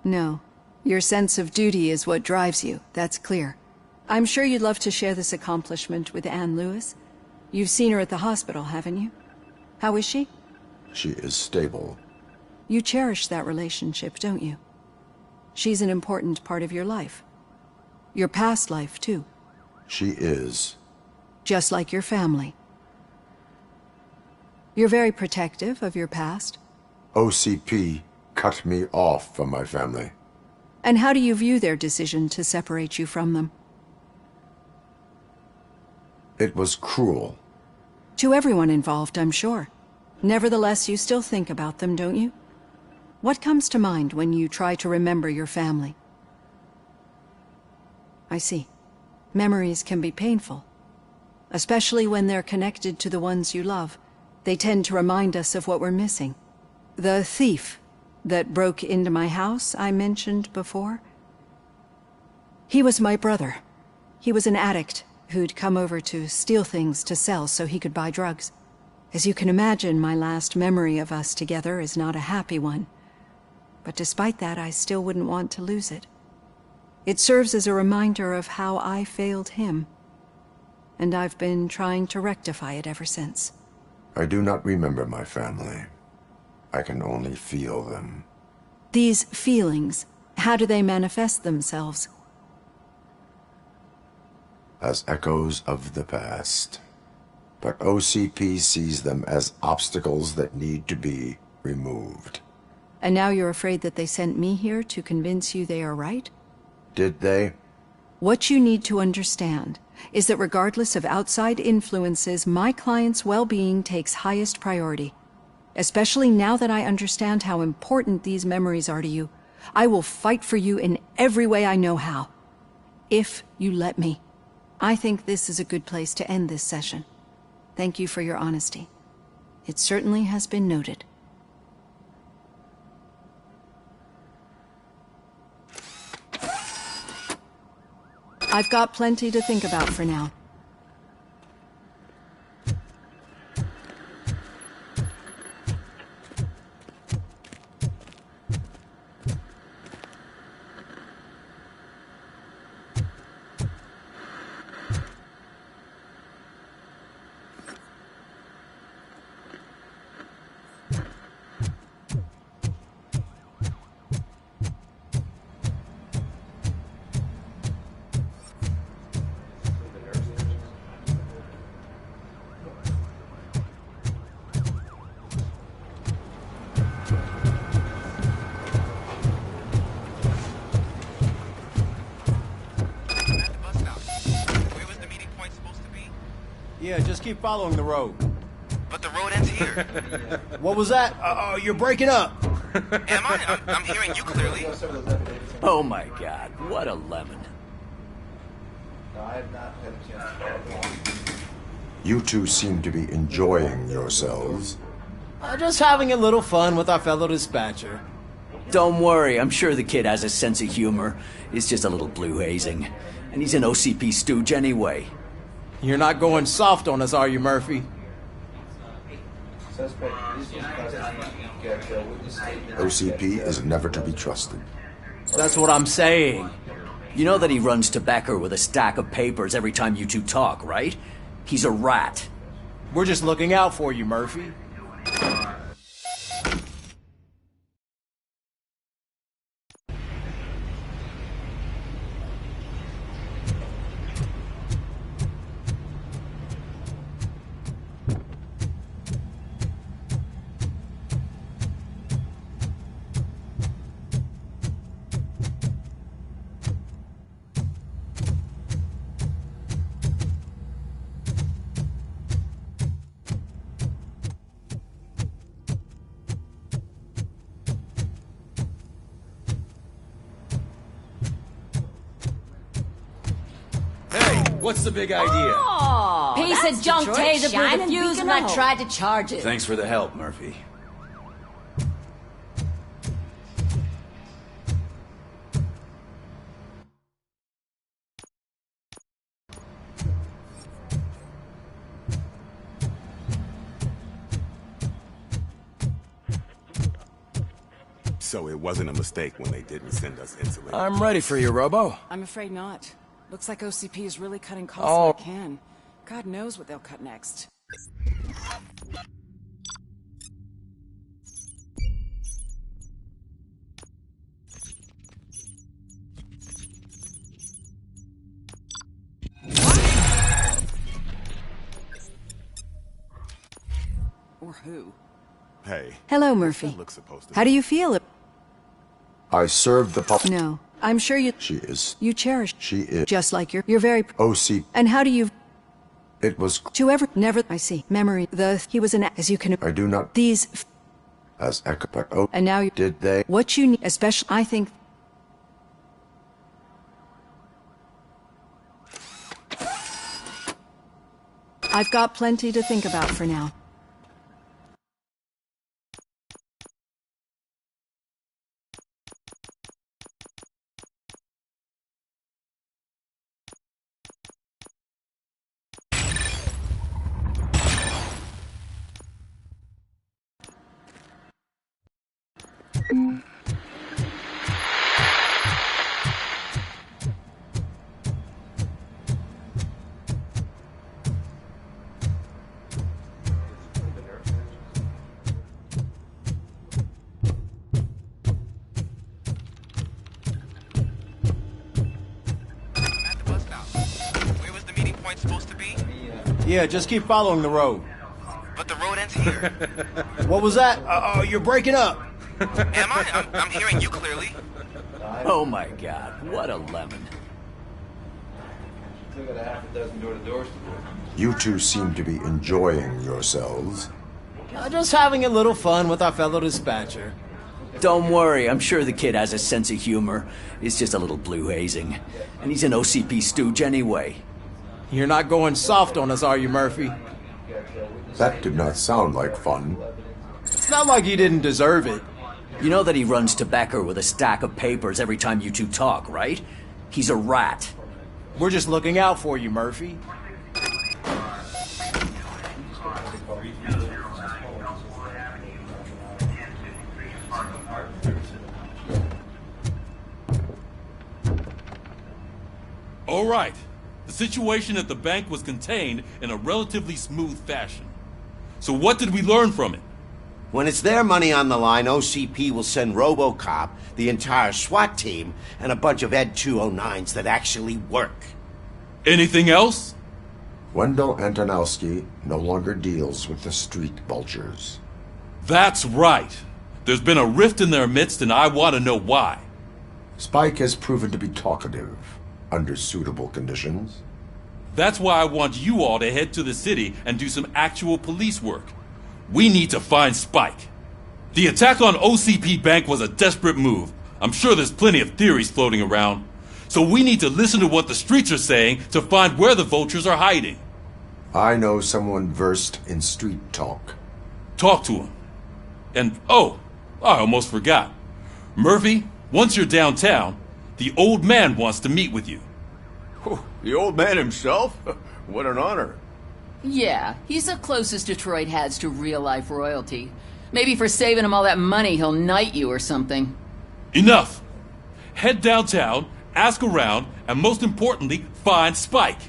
No. Your sense of duty is what drives you, that's clear. I'm sure you'd love to share this accomplishment with Anne Lewis. You've seen her at the hospital, haven't you? How is she? She is stable. You cherish that relationship, don't you? She's an important part of your life. Your past life, too. She is. Just like your family. You're very protective of your past. OCP cut me off from my family. And how do you view their decision to separate you from them? It was cruel. To everyone involved, I'm sure. Nevertheless, you still think about them, don't you? What comes to mind when you try to remember your family? I see. Memories can be painful. Especially when they're connected to the ones you love. They tend to remind us of what we're missing. The thief that broke into my house I mentioned before? He was my brother. He was an addict who'd come over to steal things to sell so he could buy drugs. As you can imagine, my last memory of us together is not a happy one. But despite that, I still wouldn't want to lose it. It serves as a reminder of how I failed him. And I've been trying to rectify it ever since. I do not remember my family. I can only feel them. These feelings, how do they manifest themselves? As echoes of the past. But OCP sees them as obstacles that need to be removed. And now you're afraid that they sent me here to convince you they are right? Did they? What you need to understand is that regardless of outside influences, my client's well-being takes highest priority. Especially now that I understand how important these memories are to you, I will fight for you in every way I know how. If you let me. I think this is a good place to end this session. Thank you for your honesty. It certainly has been noted. I've got plenty to think about for now. Yeah, just keep following the road. But the road ends here. What was that? You're breaking up. Am I? I'm hearing you clearly. Oh my god, what a lemon. You two seem to be enjoying yourselves. Just having a little fun with our fellow dispatcher. Don't worry, I'm sure the kid has a sense of humor. It's just a little blue hazing. And he's an OCP stooge anyway. You're not going soft on us, are you, Murphy? OCP is never to be trusted. That's what I'm saying. You know that he runs to Becker with a stack of papers every time you two talk, right? He's a rat. We're just looking out for you, Murphy. What's the big idea? Oh, piece of junk taser blew the fuse when I tried to charge it. Thanks for the help, Murphy. So it wasn't a mistake when they didn't send us insulated. I'm ready for you, Robo. I'm afraid not. Looks like OCP is really cutting costs Oh. where it can. God knows what they'll cut next. Or who? Hey. Hello, Murphy. That looks supposed to How do you feel? I served the pub. No, I'm sure you. She is. You cherish. She is. Just like you're very. OC. And how do you? It was. To ever never. I see. Memory. He was an as you can. I do not. These. As Ecopec. Oh. And now you. Did they? What you need, especially. I think. I've got plenty to think about for now. Supposed to be? Yeah, just keep following the road. But the road ends here. What was that? You're breaking up. Am I? I'm hearing you clearly. Oh my god, what a lemon. Still got a half a dozen door-to-doors to do. You two seem to be enjoying yourselves. Just having a little fun with our fellow dispatcher. Don't worry, I'm sure the kid has a sense of humor. It's just a little blue hazing. And he's an OCP stooge anyway. You're not going soft on us, are you, Murphy? That did not sound like fun. It's not like you didn't deserve it. You know that he runs to Becker with a stack of papers every time you two talk, right? He's a rat. We're just looking out for you, Murphy. All right. The situation at the bank was contained in a relatively smooth fashion. So what did we learn from it? When it's their money on the line, OCP will send Robocop, the entire SWAT team, and a bunch of ED-209s that actually work. Anything else? Wendell Antonowski no longer deals with the street vultures. That's right. There's been a rift in their midst, and I want to know why. Spike has proven to be talkative, under suitable conditions. That's why I want you all to head to the city and do some actual police work. We need to find Spike. The attack on OCP Bank was a desperate move. I'm sure there's plenty of theories floating around. So we need to listen to what the streets are saying to find where the vultures are hiding. I know someone versed in street talk. Talk to him. And, oh, I almost forgot. Murphy, once you're downtown, the old man wants to meet with you. Oh, the old man himself? What an honor. Yeah, he's the closest Detroit has to real-life royalty. Maybe for saving him all that money, he'll knight you or something. Enough! Head downtown, ask around, and most importantly, find Spike.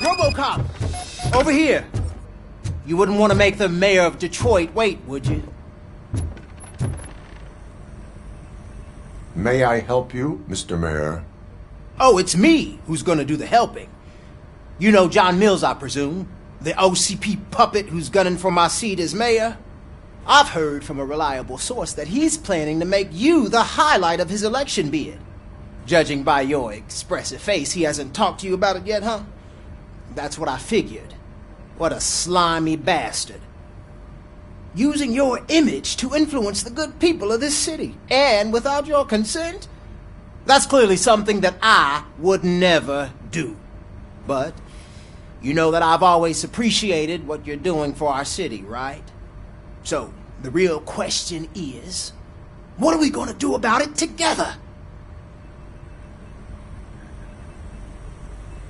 Robocop! Over here! You wouldn't want to make the mayor of Detroit wait, would you? May I help you, Mr. Mayor? Oh, it's me who's gonna do the helping. You know John Mills, I presume? The OCP puppet who's gunning for my seat as mayor? I've heard from a reliable source that he's planning to make you the highlight of his election bid. Judging by your expressive face, he hasn't talked to you about it yet, huh? That's what I figured. What a slimy bastard. Using your image to influence the good people of this city, and without your consent? That's clearly something that I would never do. But you know that I've always appreciated what you're doing for our city, right? So, the real question is, what are we gonna do about it together?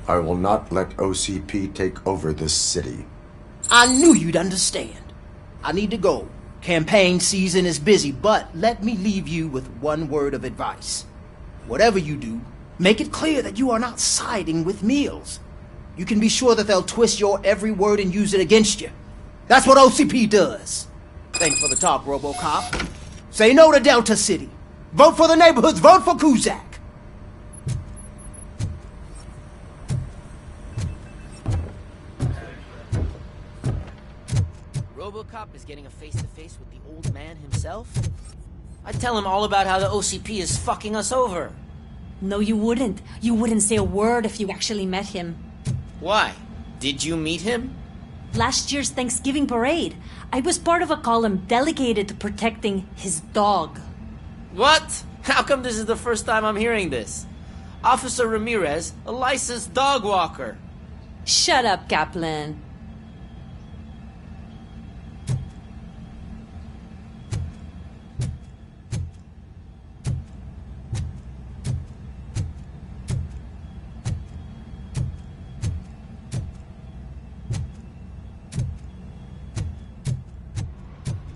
I will not let OCP take over this city. I knew you'd understand. I need to go. Campaign season is busy, but let me leave you with one word of advice. Whatever you do, make it clear that you are not siding with Mills. You can be sure that they'll twist your every word and use it against you. That's what OCP does. Thanks for the talk, Robocop. Say no to Delta City. Vote for the neighborhoods. Vote for Kuzak. Robocop is getting a face-to-face with the old man himself? I'd tell him all about how the OCP is fucking us over. No, you wouldn't. You wouldn't say a word if you actually met him. Why? Did you meet him? Last year's Thanksgiving parade, I was part of a column delegated to protecting his dog. What? How come this is the first time I'm hearing this? Officer Ramirez, a licensed dog walker. Shut up, Kaplan.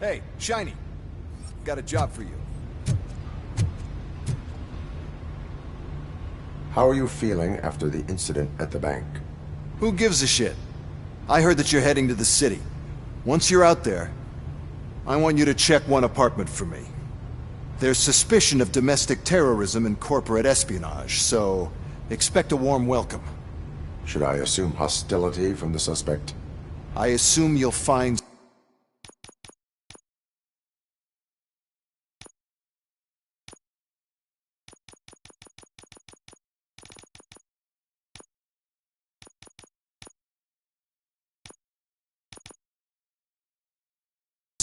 Hey, Shiny. Got a job for you. How are you feeling after the incident at the bank? Who gives a shit? I heard that you're heading to the city. Once you're out there, I want you to check one apartment for me. There's suspicion of domestic terrorism and corporate espionage, so expect a warm welcome. Should I assume hostility from the suspect? I assume you'll find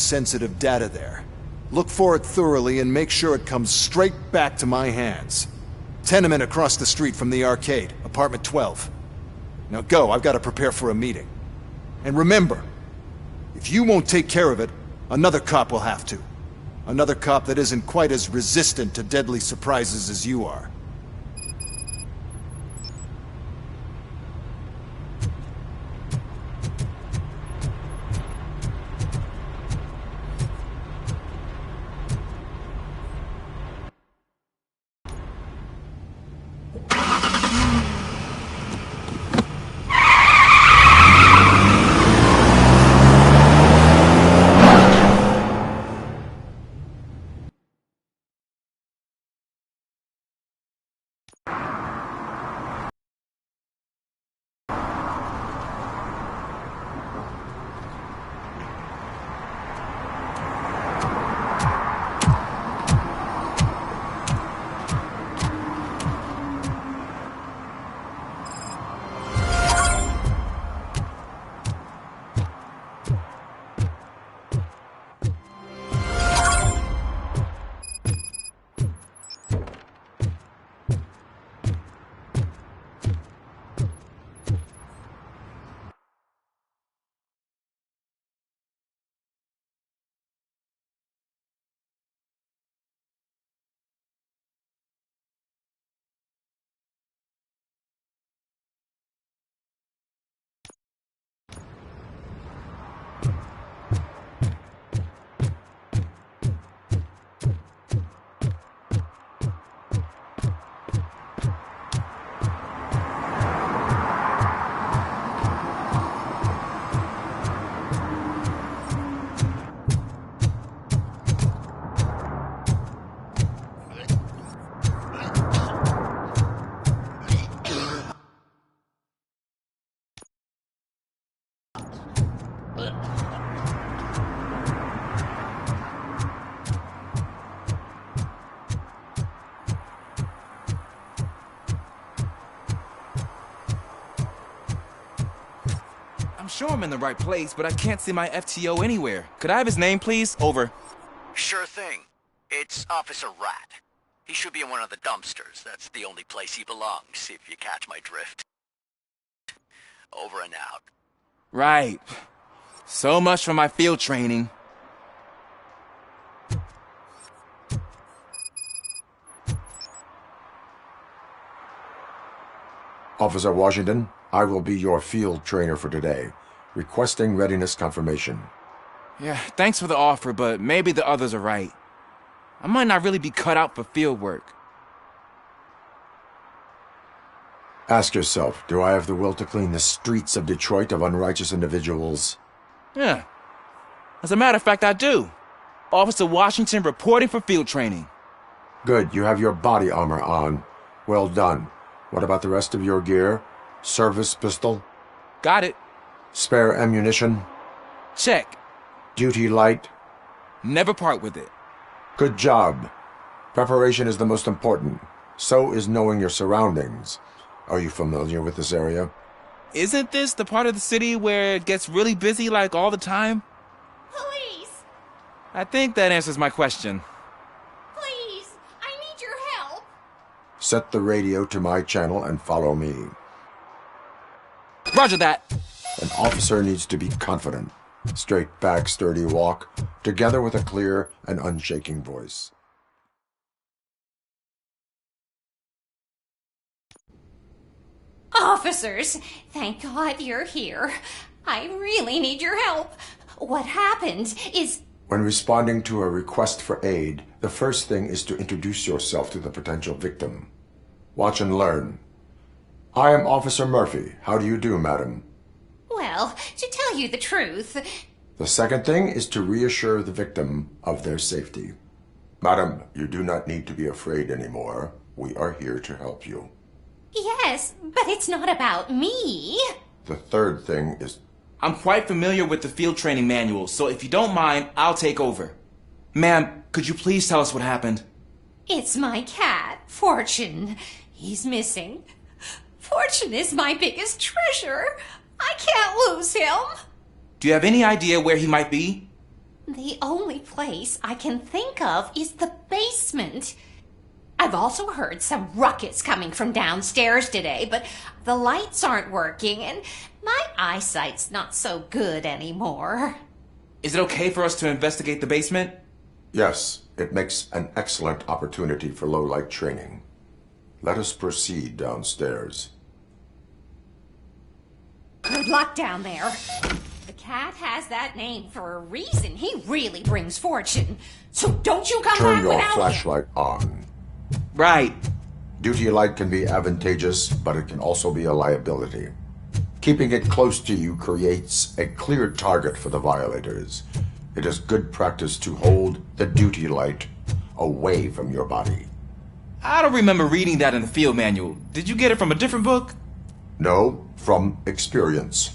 sensitive data there. Look for it thoroughly and make sure it comes straight back to my hands. Tenement across the street from the arcade, apartment 12. Now go, I've got to prepare for a meeting. And remember, if you won't take care of it, another cop will have to. Another cop that isn't quite as resistant to deadly surprises as you are. sure I'm in the right place, but I can't see my FTO anywhere. Could I have his name, please? Over. Sure thing. It's Officer Rat. He should be in one of the dumpsters. That's the only place he belongs, if you catch my drift. Over and out. Right. So much for my field training. Officer Washington, I will be your field trainer for today. Requesting readiness confirmation. Yeah, thanks for the offer, but maybe the others are right. I might not really be cut out for field work. Ask yourself, do I have the will to clean the streets of Detroit of unrighteous individuals? Yeah. As a matter of fact, I do. Officer Washington reporting for field training. Good, you have your body armor on. Well done. What about the rest of your gear? Service pistol? Got it. Spare ammunition? Check. Duty light? Never part with it. Good job. Preparation is the most important. So is knowing your surroundings. Are you familiar with this area? Isn't this the part of the city where it gets really busy like all the time? Police! I think that answers my question. Please! I need your help! Set the radio to my channel and follow me. Roger that. An officer needs to be confident. Straight back, sturdy walk, together with a clear and unshaking voice. Officers, thank God you're here. I really need your help. What happened is... When responding to a request for aid, the first thing is to introduce yourself to the potential victim. Watch and learn. I am Officer Murphy. How do you do, madam? Well, to tell you the truth... The second thing is to reassure the victim of their safety. Madam, you do not need to be afraid anymore. We are here to help you. Yes, but it's not about me. The third thing is... I'm quite familiar with the field training manual, so if you don't mind, I'll take over. Ma'am, could you please tell us what happened? It's my cat, Fortune. He's missing. Fortune is my biggest treasure. I can't lose him. Do you have any idea where he might be? The only place I can think of is the basement. I've also heard some ruckus coming from downstairs today, but the lights aren't working and my eyesight's not so good anymore. Is it okay for us to investigate the basement? Yes, it makes an excellent opportunity for low-light training. Let us proceed downstairs. Good luck down there. The cat has that name for a reason. He really brings fortune. So don't you come Turn back your without flashlight on. Right. Duty light can be advantageous, but it can also be a liability. Keeping it close to you creates a clear target for the violators. It is good practice to hold the duty light away from your body. I don't remember reading that in the field manual. Did you get it from a different book? No, from experience.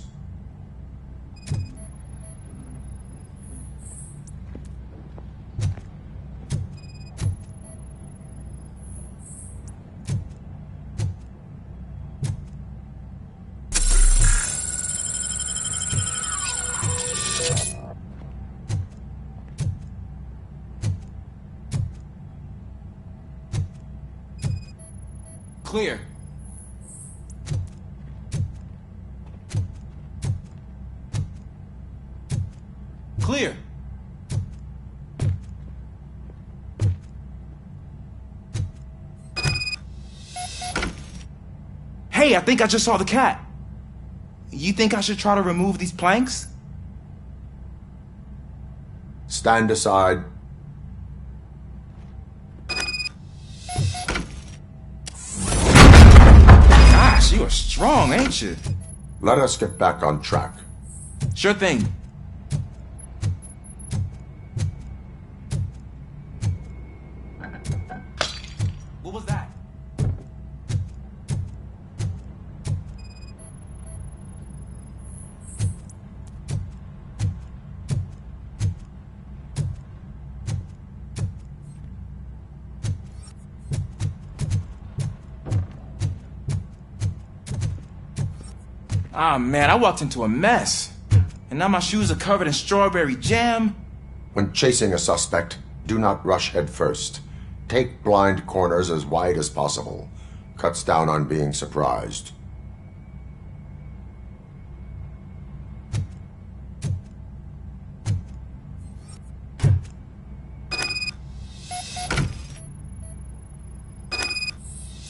Clear. Clear. Hey, I think I just saw the cat. You think I should try to remove these planks? Stand aside. Gosh, you are strong, ain't you? Let us get back on track. Sure thing. What was that? Ah, man, I walked into a mess. And now my shoes are covered in strawberry jam. When chasing a suspect, do not rush head first. Take blind corners as wide as possible. Cuts down on being surprised.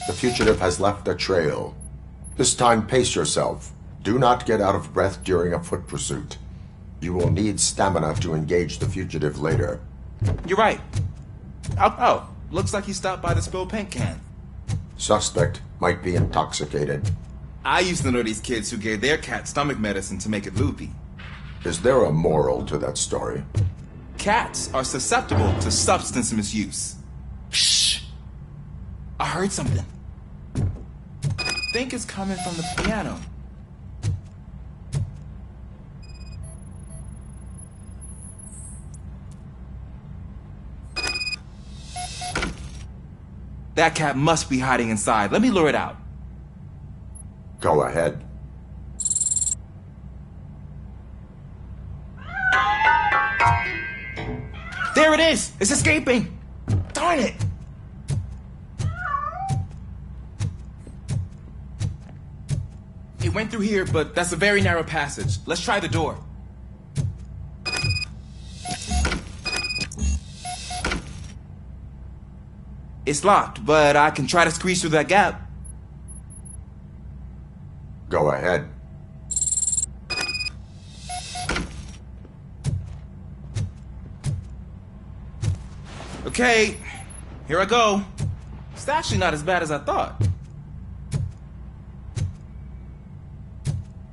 The fugitive has left a trail. This time pace yourself. Do not get out of breath during a foot pursuit. You will need stamina to engage the fugitive later. You're right. Oh, looks like he stopped by the spilled paint can. Suspect might be intoxicated. I used to know these kids who gave their cat stomach medicine to make it loopy. Is there a moral to that story? Cats are susceptible to substance misuse. Shh! I heard something. I think it's coming from the piano. That cat must be hiding inside. Let me lure it out. Go ahead. There it is! It's escaping! Darn it! It went through here, but that's a very narrow passage. Let's try the door. It's locked, but I can try to squeeze through that gap. Go ahead. Okay, here I go. It's actually not as bad as I thought.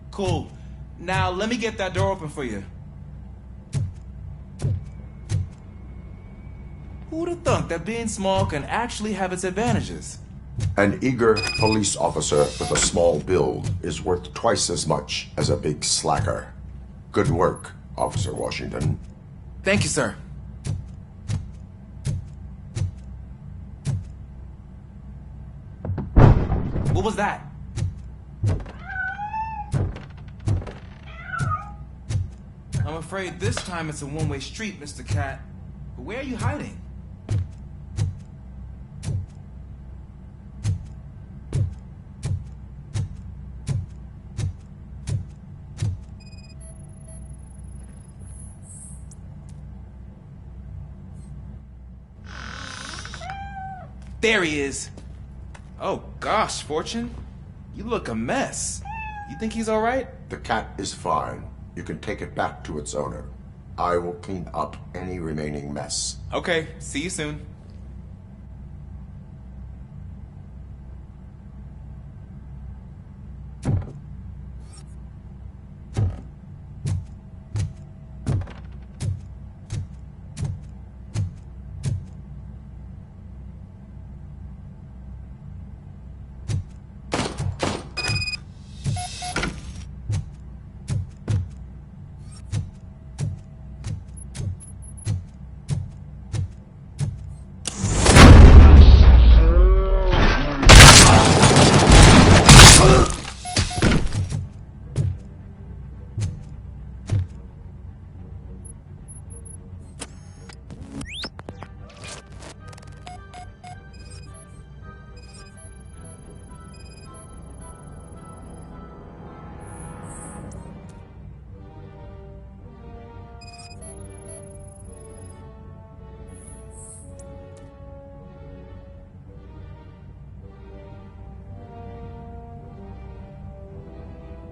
Cool. Now let me get that door open for you. Who'd have thunk that being small can actually have its advantages? An eager police officer with a small build is worth twice as much as a big slacker. Good work, Officer Washington. Thank you, sir. What was that? I'm afraid this time it's a one-way street, Mr. Cat. But where are you hiding? There he is. Oh gosh, Fortune. You look a mess. You think he's all right? The cat is fine. You can take it back to its owner. I will clean up any remaining mess. Okay, see you soon.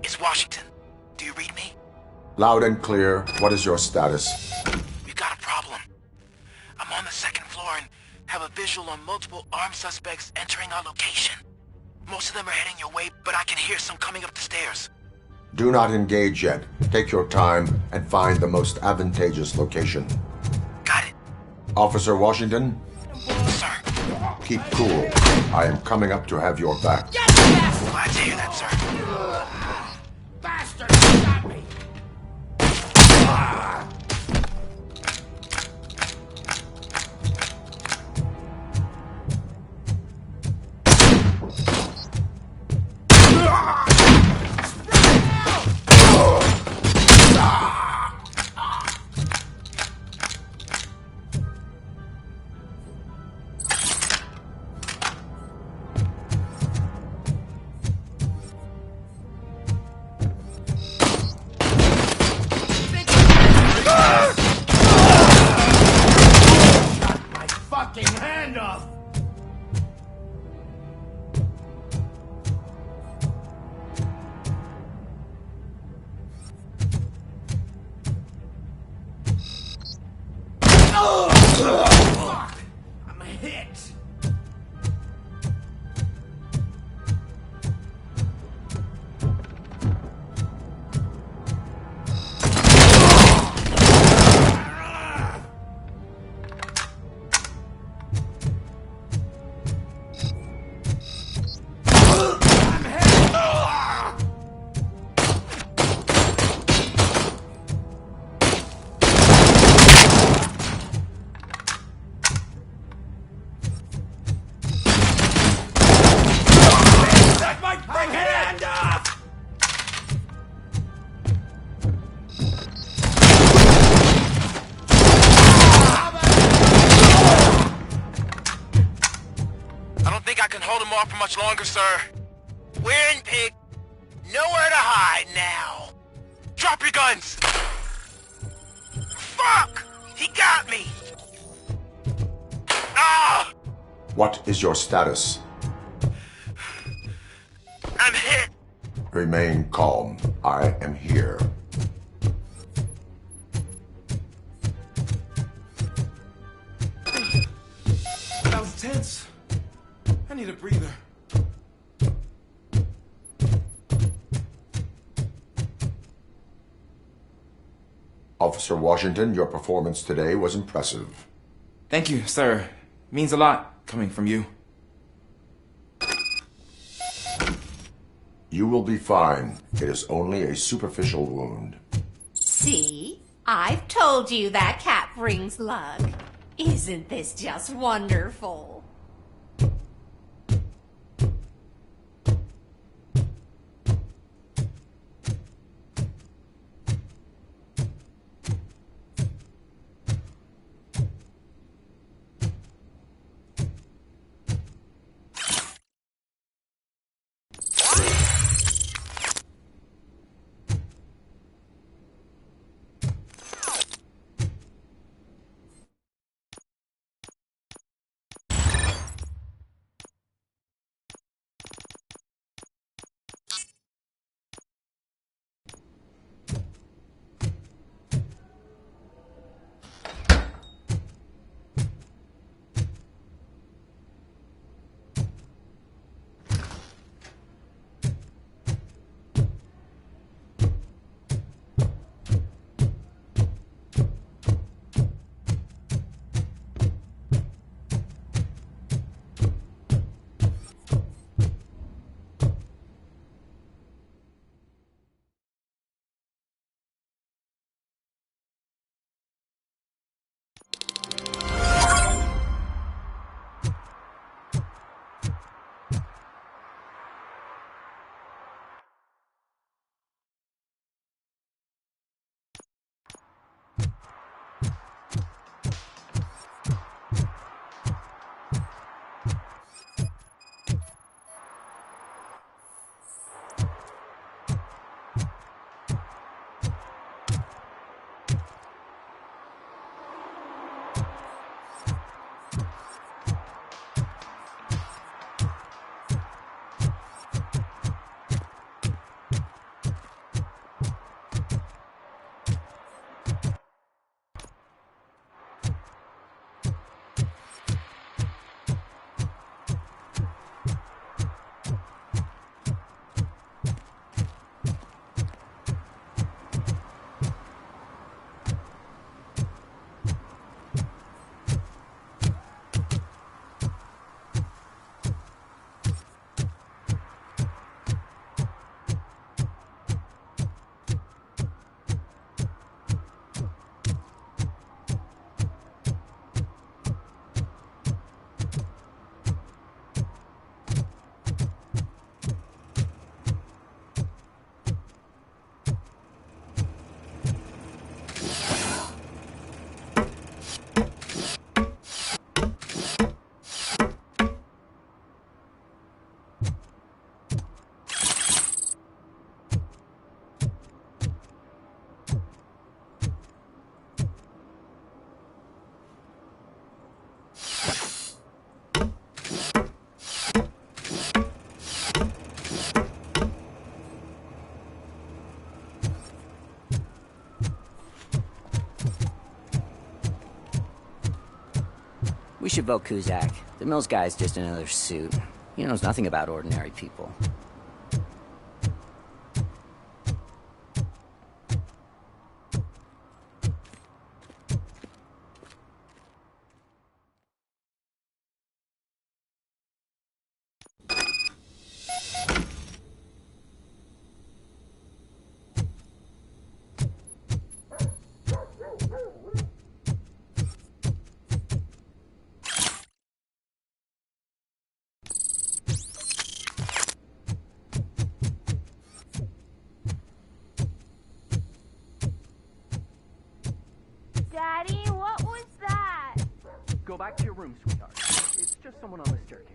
It's Washington. Do you read me? Loud and clear. What is your status? We've got a problem. I'm on the second floor and have a visual on multiple armed suspects entering our location. Most of them are heading your way, but I can hear some coming up the stairs. Do not engage yet. Take your time and find the most advantageous location. Got it. Officer Washington? Sir. Keep cool. I am coming up to have your back. Glad to hear that, sir. Bastard! Got me! off for much longer, sir. We're in pig. Nowhere to hide now. Drop your guns! Fuck! He got me! Ah! What is your status? I'm hit! Remain calm. I am here. That was tense. I need a breather. Officer Washington, your performance today was impressive. Thank you, sir. Means a lot coming from you. You will be fine. It is only a superficial wound. See? I've told you that cat brings luck. Isn't this just wonderful? We should vote Kuzak. The Mills guy's just another suit. He knows nothing about ordinary people. Daddy, what was that? Go back to your room, sweetheart. It's just someone on the staircase.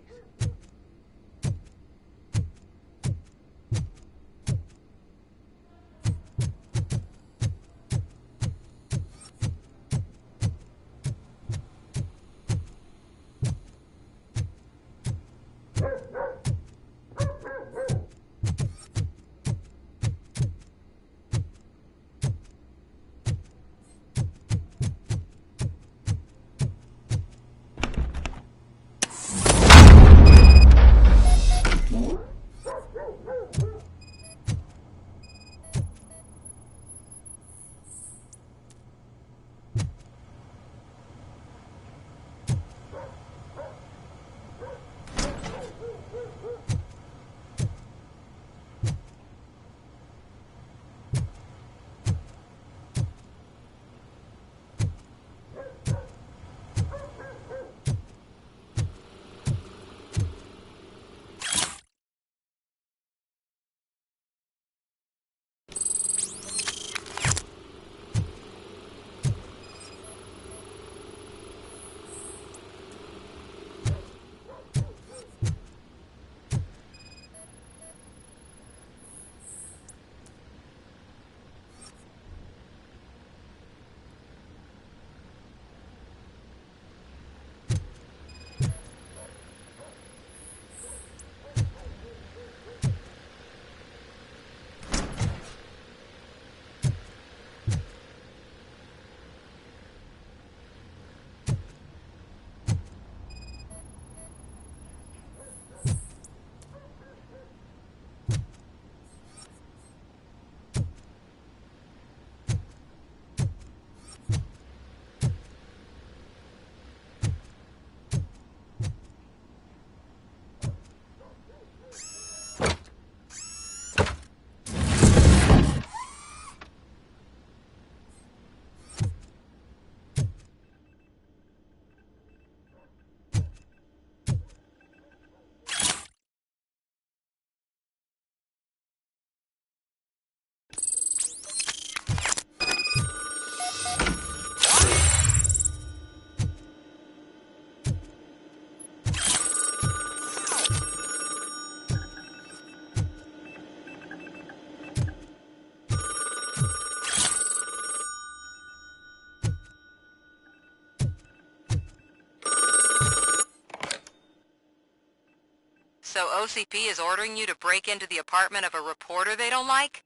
So OCP is ordering you to break into the apartment of a reporter they don't like?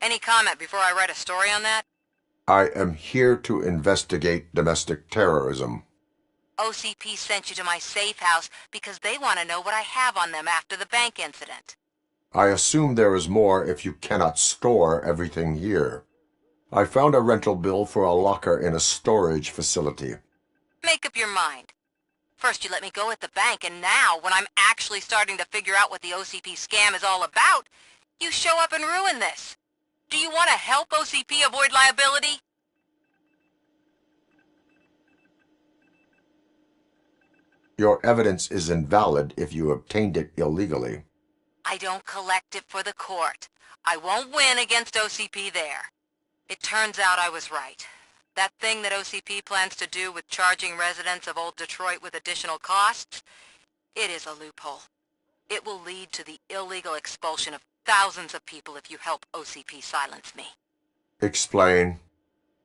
Any comment before I write a story on that? I am here to investigate domestic terrorism. OCP sent you to my safe house because they want to know what I have on them after the bank incident. I assume there is more if you cannot store everything here. I found a rental bill for a locker in a storage facility. Make up your mind. First you let me go at the bank, and now, when I'm actually starting to figure out what the OCP scam is all about, you show up and ruin this. Do you want to help OCP avoid liability? Your evidence is invalid if you obtained it illegally. I don't collect it for the court. I won't win against OCP there. It turns out I was right. That thing that OCP plans to do with charging residents of Old Detroit with additional costs, it is a loophole. It will lead to the illegal expulsion of thousands of people if you help OCP silence me. Explain.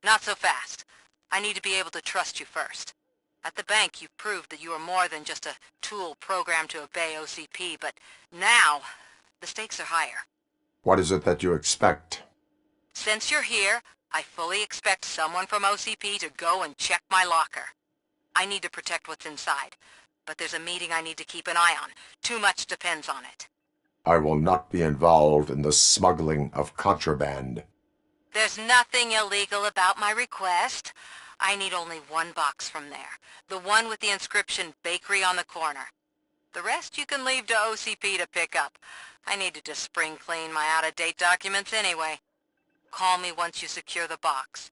Not so fast. I need to be able to trust you first. At the bank, you've proved that you are more than just a tool programmed to obey OCP, but now, the stakes are higher. What is it that you expect? Since you're here, I fully expect someone from OCP to go and check my locker. I need to protect what's inside, but there's a meeting I need to keep an eye on. Too much depends on it. I will not be involved in the smuggling of contraband. There's nothing illegal about my request. I need only one box from there. The one with the inscription Bakery on the corner. The rest you can leave to OCP to pick up. I need to just spring clean my out-of-date documents anyway. Call me once you secure the box.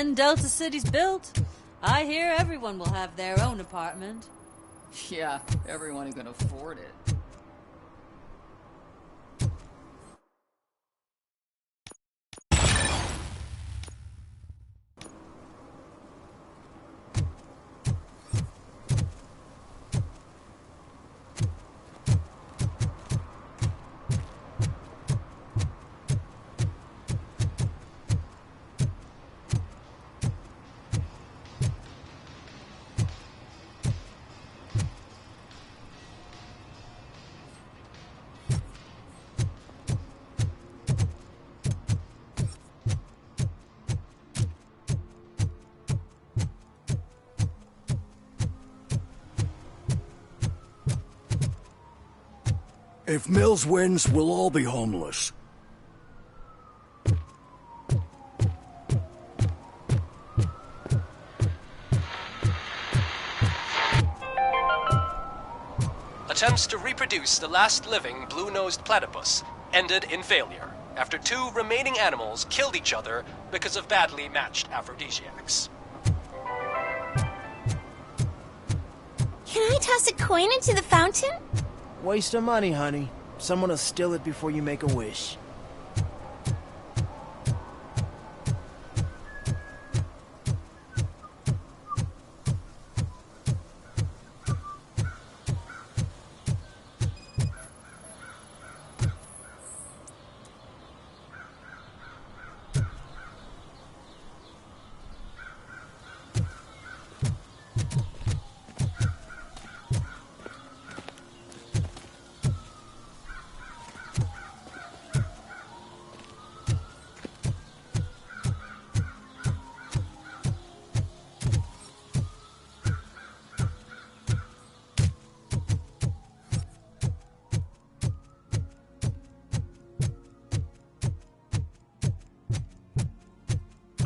When Delta City's built, I hear everyone will have their own apartment. Yeah, everyone who can afford it. If Mills wins, we'll all be homeless. Attempts to reproduce the last living blue-nosed platypus ended in failure after two remaining animals killed each other because of badly matched aphrodisiacs. Can I toss a coin into the fountain? Waste of money, honey. Someone will steal it before you make a wish.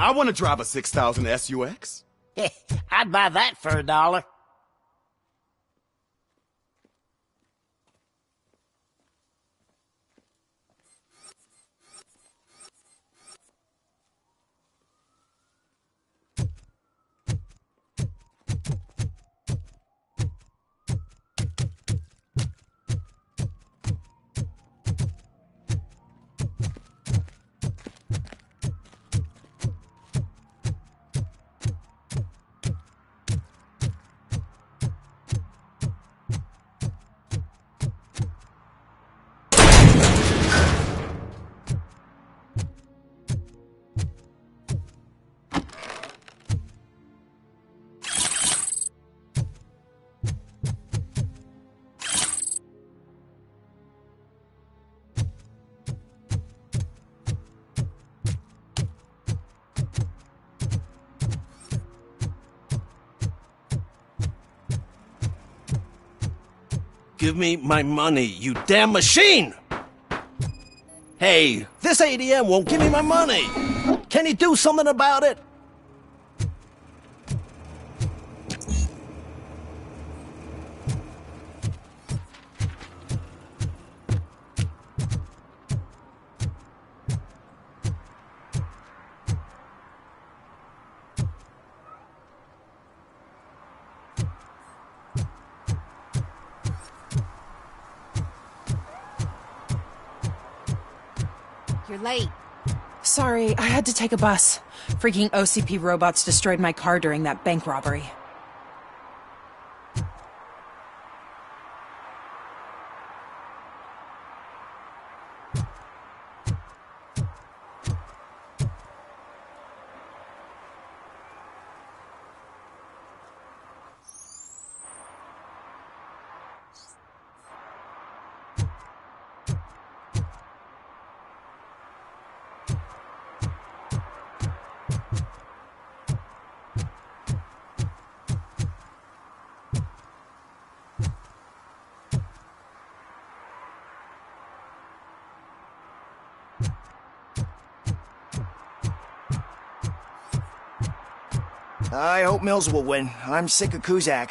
I want to drive a 6000 SUX. I'd buy that for $1. Give me my money, you damn machine! Hey, this ADM won't give me my money! Can you do something about it? You're late. Sorry, I had to take a bus. Freaking OCP robots destroyed my car during that bank robbery. I hope Mills will win. I'm sick of Kuzak.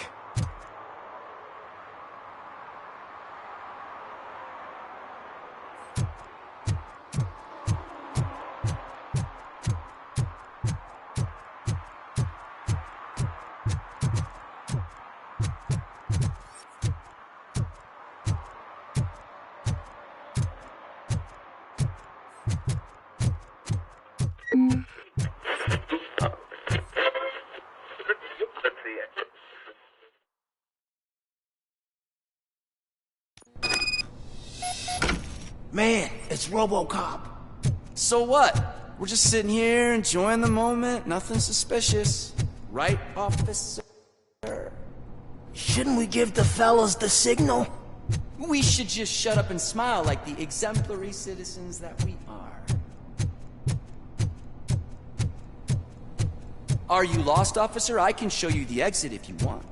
Man, it's Robocop. So what? We're just sitting here enjoying the moment. Nothing suspicious. Right, officer? Shouldn't we give the fellas the signal? We should just shut up and smile like the exemplary citizens that we are. Are you lost, officer? I can show you the exit if you want.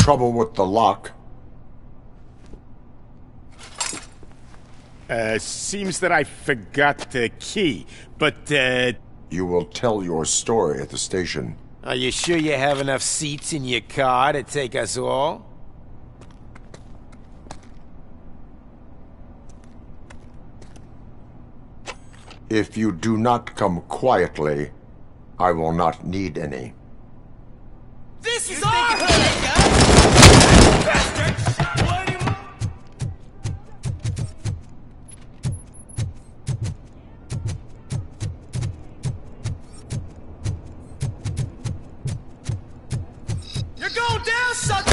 Trouble with the lock. Seems that I forgot the key, but, You will tell your story at the station. Are you sure you have enough seats in your car to take us all? If you do not come quietly, I will not need any. This is our hood, guys! You're going down, sucker!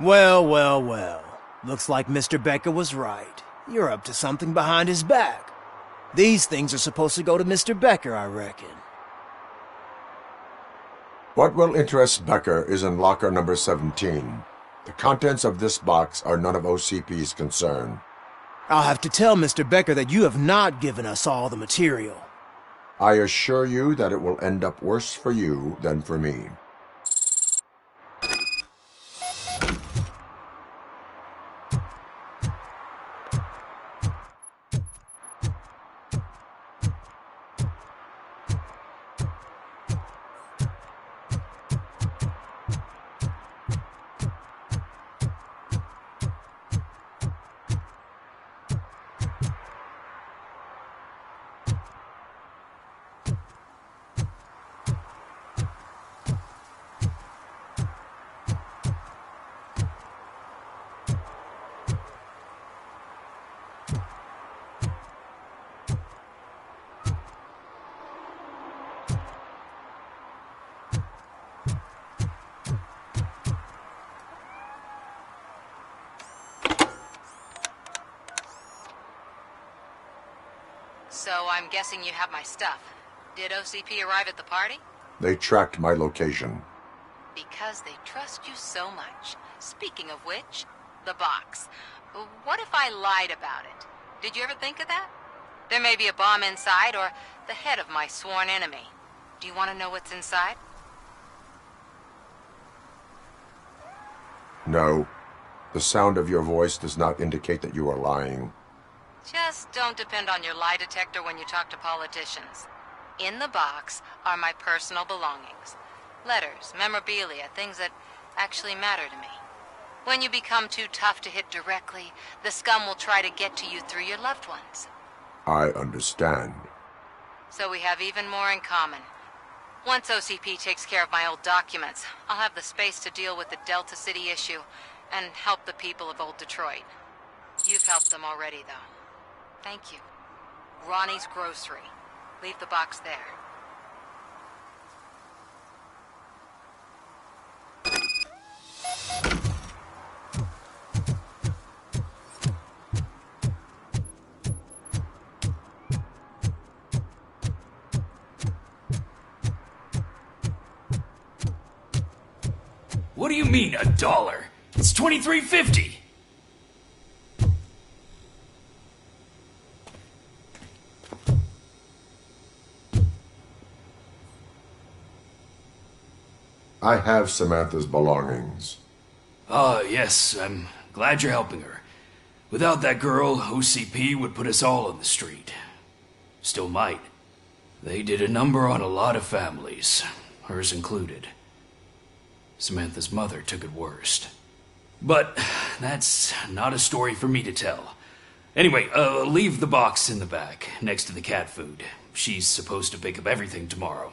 Well, well, well. Looks like Mr. Becker was right. You're up to something behind his back. These things are supposed to go to Mr. Becker, I reckon. What will interest Becker is in locker number 17. The contents of this box are none of OCP's concern. I'll have to tell Mr. Becker that you have not given us all the material. I assure you that it will end up worse for you than for me. So I'm guessing you have my stuff. Did OCP arrive at the party? They tracked my location. Because they trust you so much. Speaking of which, the box. What if I lied about it? Did you ever think of that? There may be a bomb inside, or the head of my sworn enemy. Do you want to know what's inside? No. The sound of your voice does not indicate that you are lying. Just don't depend on your lie detector when you talk to politicians. In the box are my personal belongings. Letters, memorabilia, things that actually matter to me. When you become too tough to hit directly, the scum will try to get to you through your loved ones. I understand. So we have even more in common. Once OCP takes care of my old documents, I'll have the space to deal with the Delta City issue and help the people of Old Detroit. You've helped them already, though. Thank you. Ronnie's Grocery. Leave the box there. What do you mean, $1? It's $23.50. I have Samantha's belongings. Yes, I'm glad you're helping her. Without that girl, OCP would put us all on the street. Still might. They did a number on a lot of families, hers included. Samantha's mother took it worst. But that's not a story for me to tell. Anyway, leave the box in the back, next to the cat food. She's supposed to pick up everything tomorrow.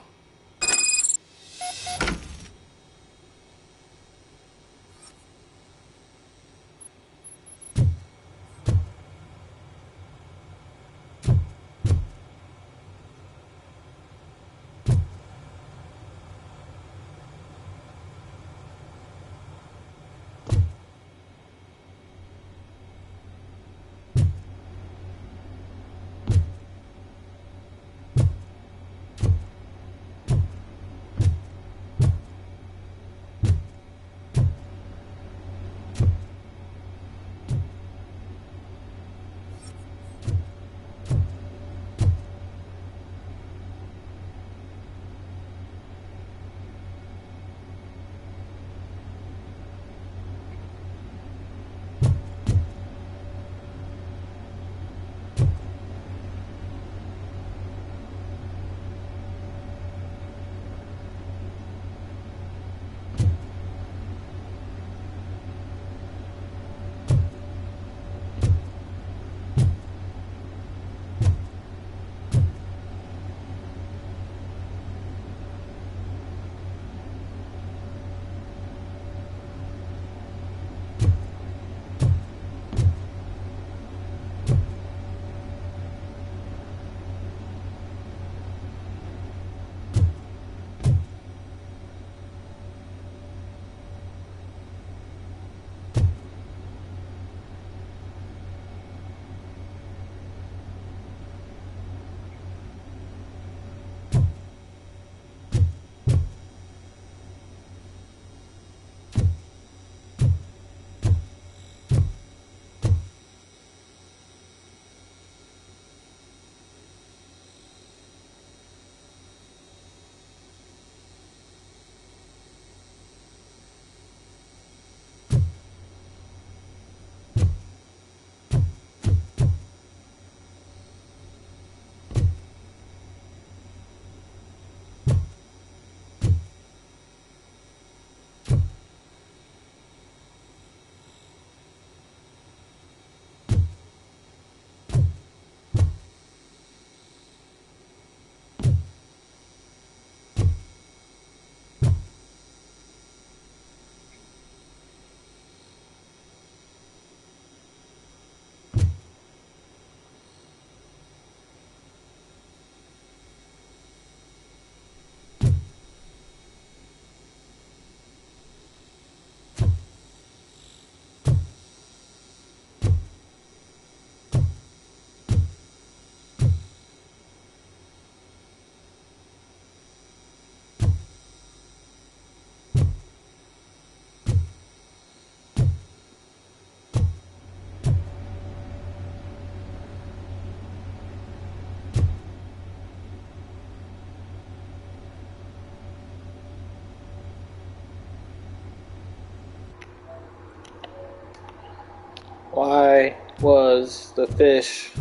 was the fish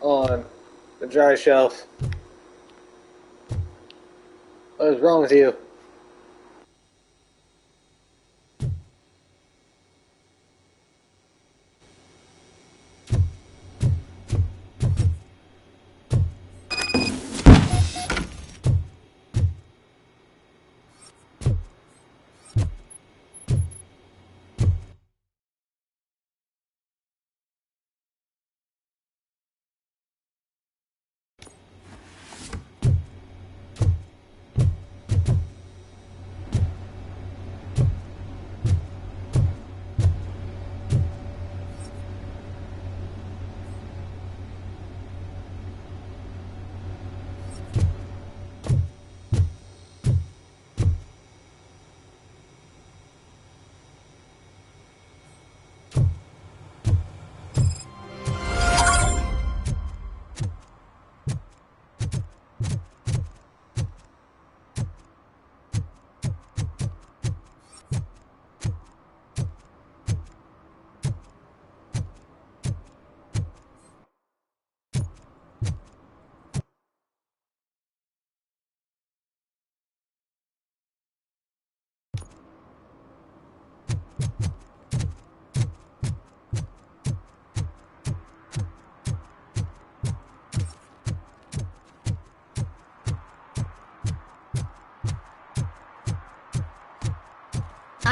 on the dry shelf. What is wrong with you?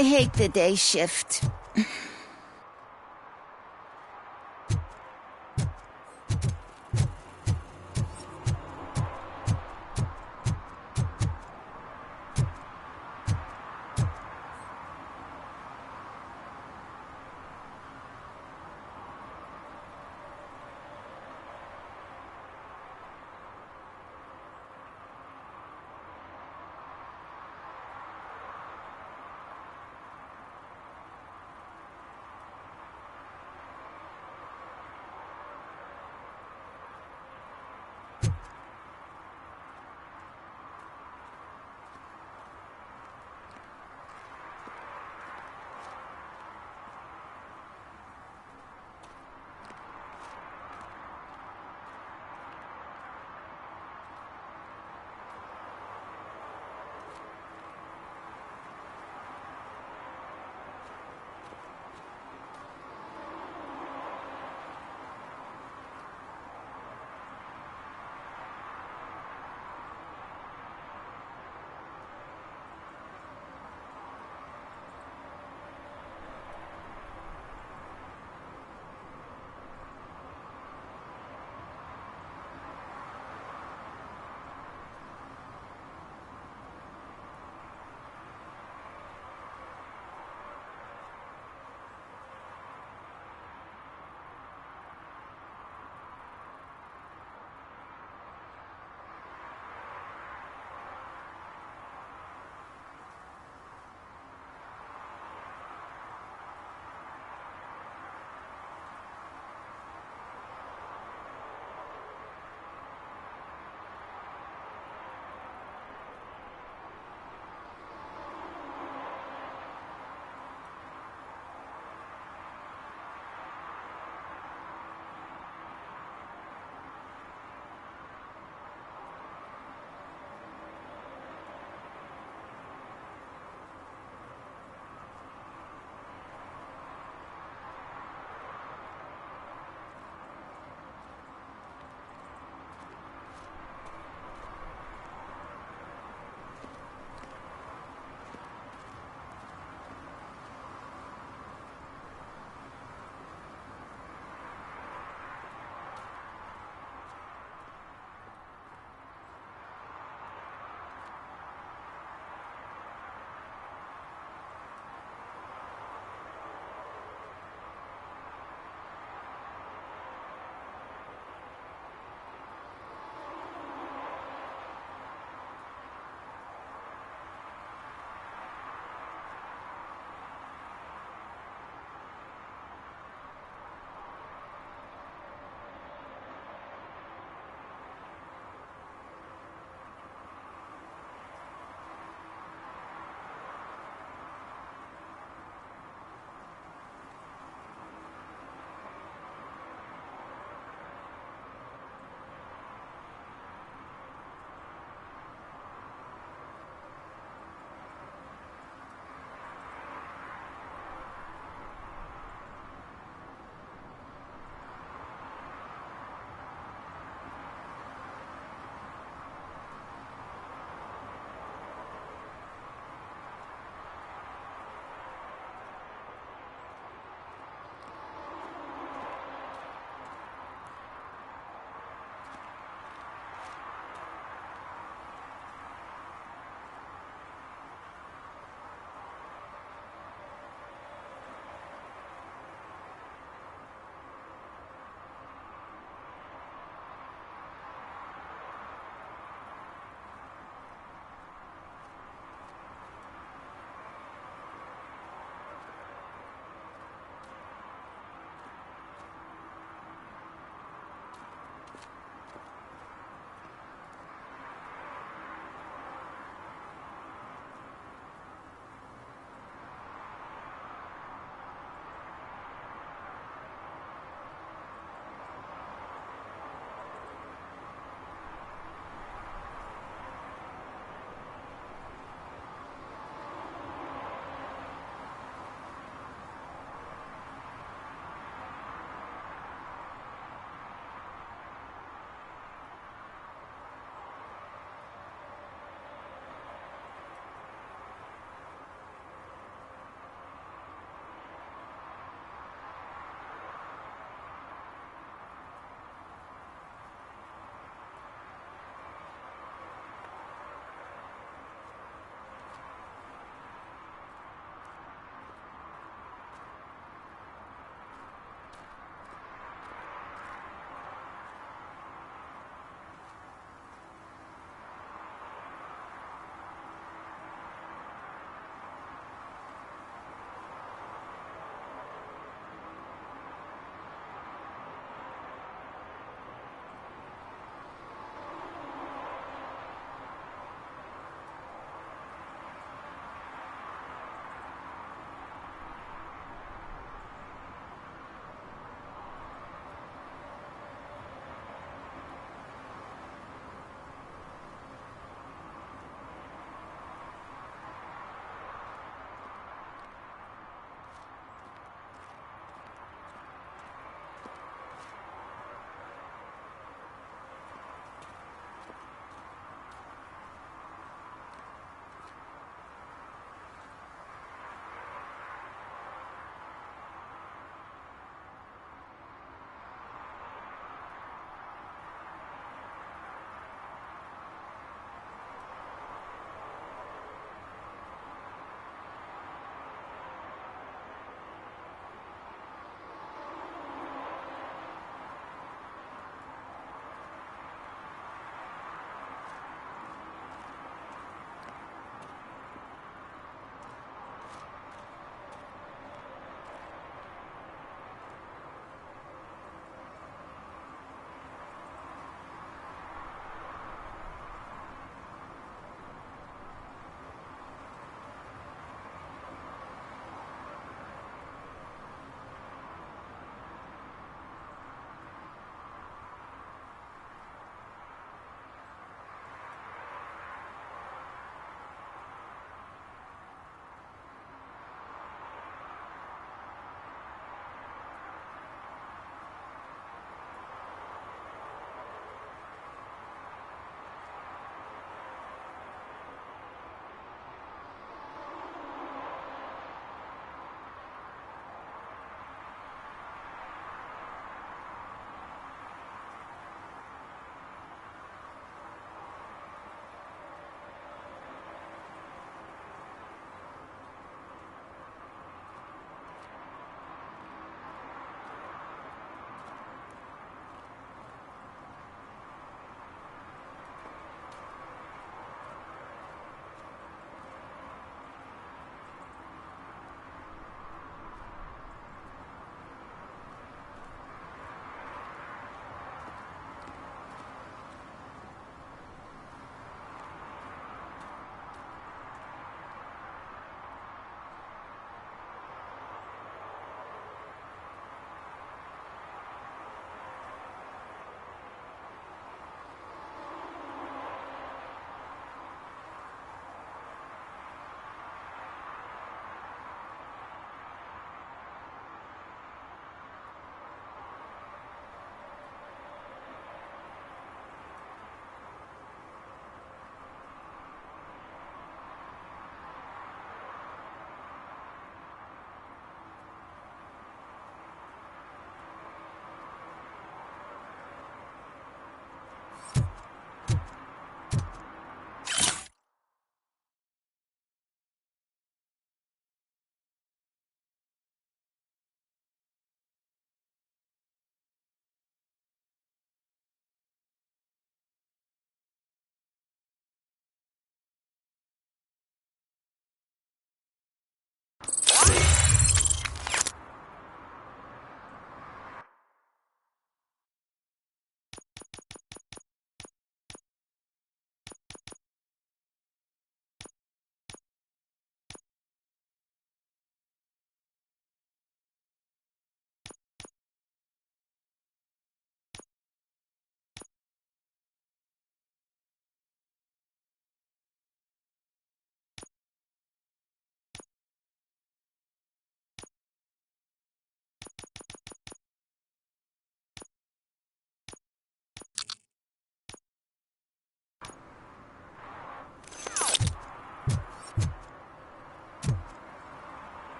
I hate the day shift.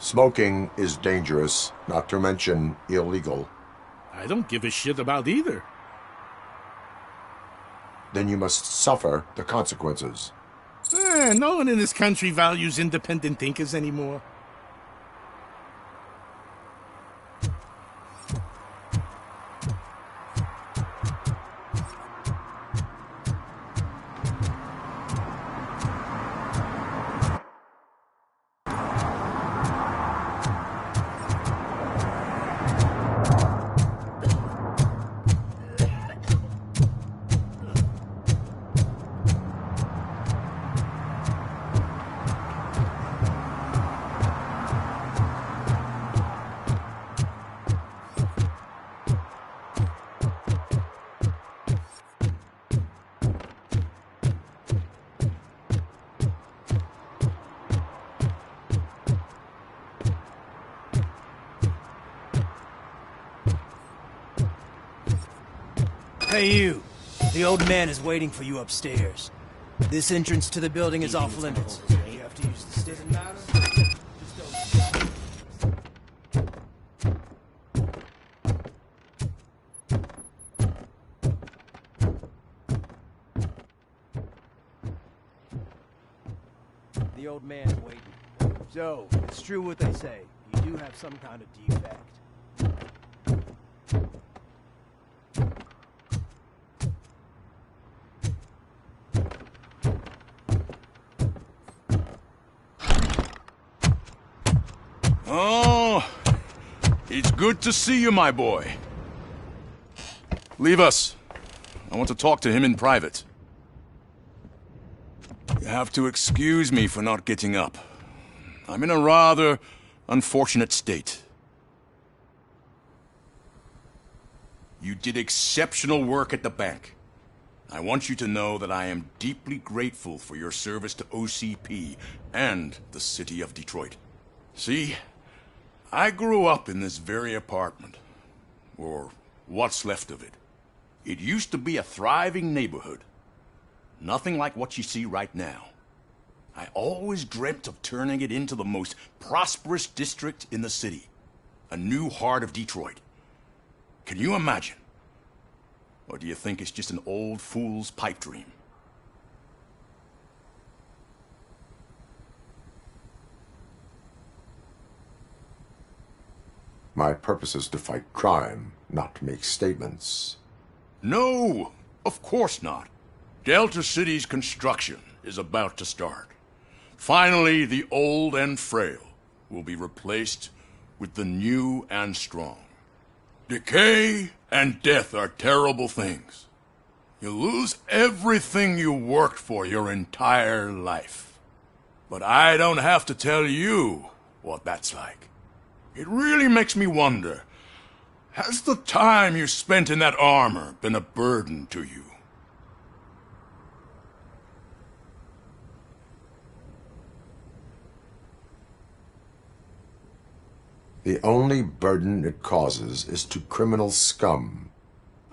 Smoking is dangerous, not to mention illegal. I don't give a shit about either. Then you must suffer the consequences. No one in this country values independent thinkers anymore. Hey, you. The old man is waiting for you upstairs. This entrance to the building is off limits. You have to use the stick and ladder. The old man's waiting. So, it's true what they say. You do have some kind of defect. Oh, it's good to see you, my boy. Leave us. I want to talk to him in private. You have to excuse me for not getting up. I'm in a rather unfortunate state. You did exceptional work at the bank. I want you to know that I am deeply grateful for your service to OCP and the city of Detroit. See, I grew up in this very apartment, or what's left of it. It used to be a thriving neighborhood. Nothing like what you see right now. I always dreamt of turning it into the most prosperous district in the city. A new heart of Detroit. Can you imagine? Or do you think it's just an old fool's pipe dream? My purpose is to fight crime, not to make statements. No, of course not. Delta City's construction is about to start. Finally, the old and frail will be replaced with the new and strong. Decay and death are terrible things. You lose everything you worked for your entire life. But I don't have to tell you what that's like. It really makes me wonder, has the time you spent in that armor been a burden to you? The only burden it causes is to criminal scum.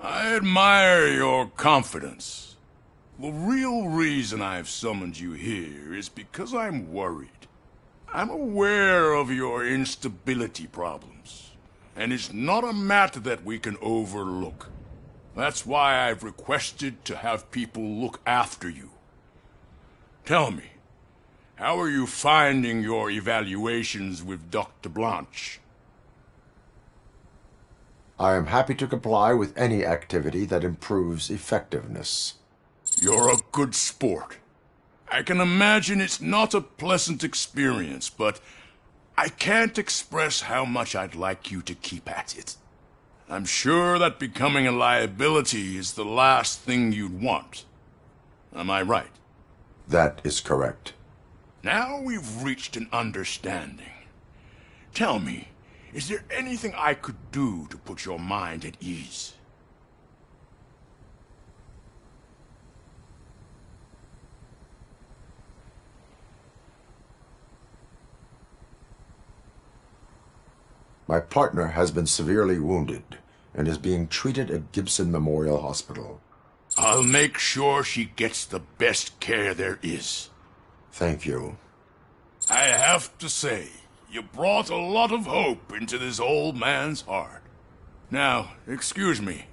I admire your confidence. The real reason I've summoned you here is because I'm worried. I'm aware of your instability problems, and it's not a matter that we can overlook. That's why I've requested to have people look after you. Tell me, how are you finding your evaluations with Dr. Blanche? I am happy to comply with any activity that improves effectiveness. You're a good sport. I can imagine it's not a pleasant experience, but I can't express how much I'd like you to keep at it. I'm sure that becoming a liability is the last thing you'd want. Am I right? That is correct. Now we've reached an understanding. Tell me, is there anything I could do to put your mind at ease? My partner has been severely wounded and is being treated at Gibson Memorial Hospital. I'll make sure she gets the best care there is. Thank you. I have to say, You brought a lot of hope into this old man's heart. Now, excuse me.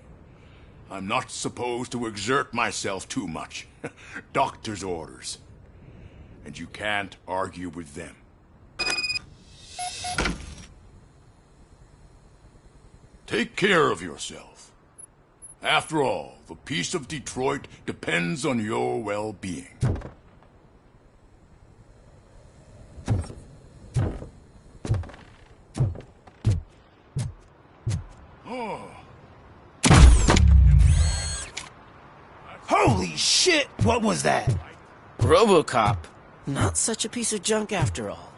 I'm not supposed to exert myself too much. Doctor's orders. And you can't argue with them. Take care of yourself. After all, the peace of Detroit depends on your well-being. Oh. Holy shit! What was that? Robocop. Not such a piece of junk after all.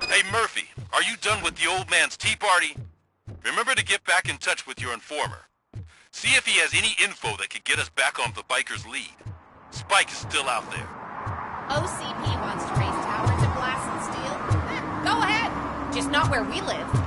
Hey Murphy, are you done with the old man's tea party? Remember to get back in touch with your informer. See if he has any info that could get us back on the biker's lead. Spike is still out there. OCP wants to raise towers of glass and steel? Go ahead. Just not where we live.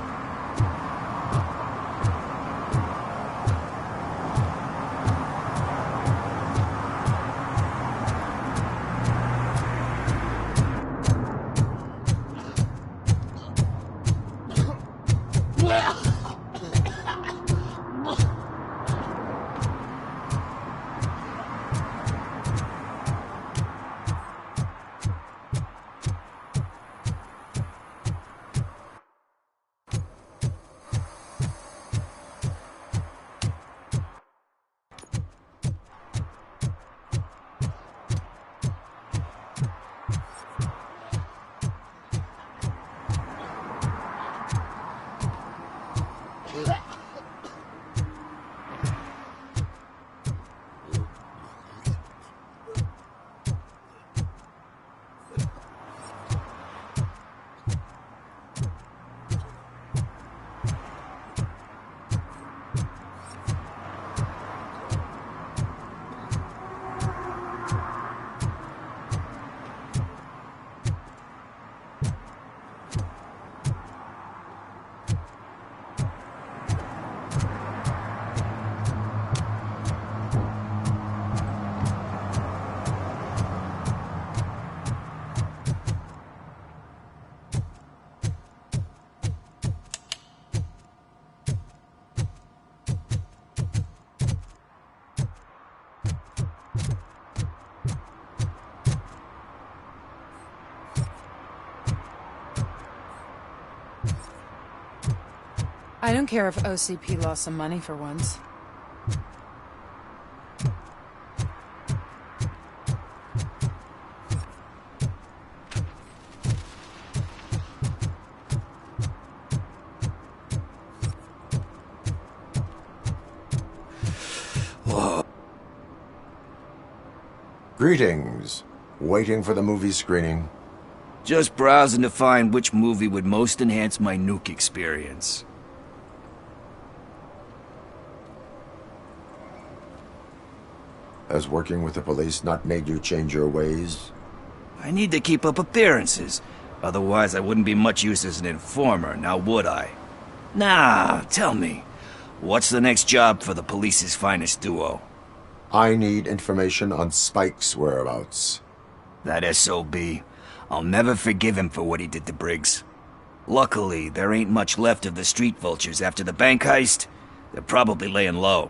I don't care if OCP lost some money for once. Greetings. Waiting for the movie screening. Just browsing to find which movie would most enhance my nuke experience. Has working with the police not made you change your ways? I need to keep up appearances. Otherwise, I wouldn't be much use as an informer, now would I? Nah, tell me. What's the next job for the police's finest duo? I need information on Spike's whereabouts. That SOB. I'll never forgive him for what he did to Briggs. Luckily, there ain't much left of the street vultures after the bank heist. They're probably laying low.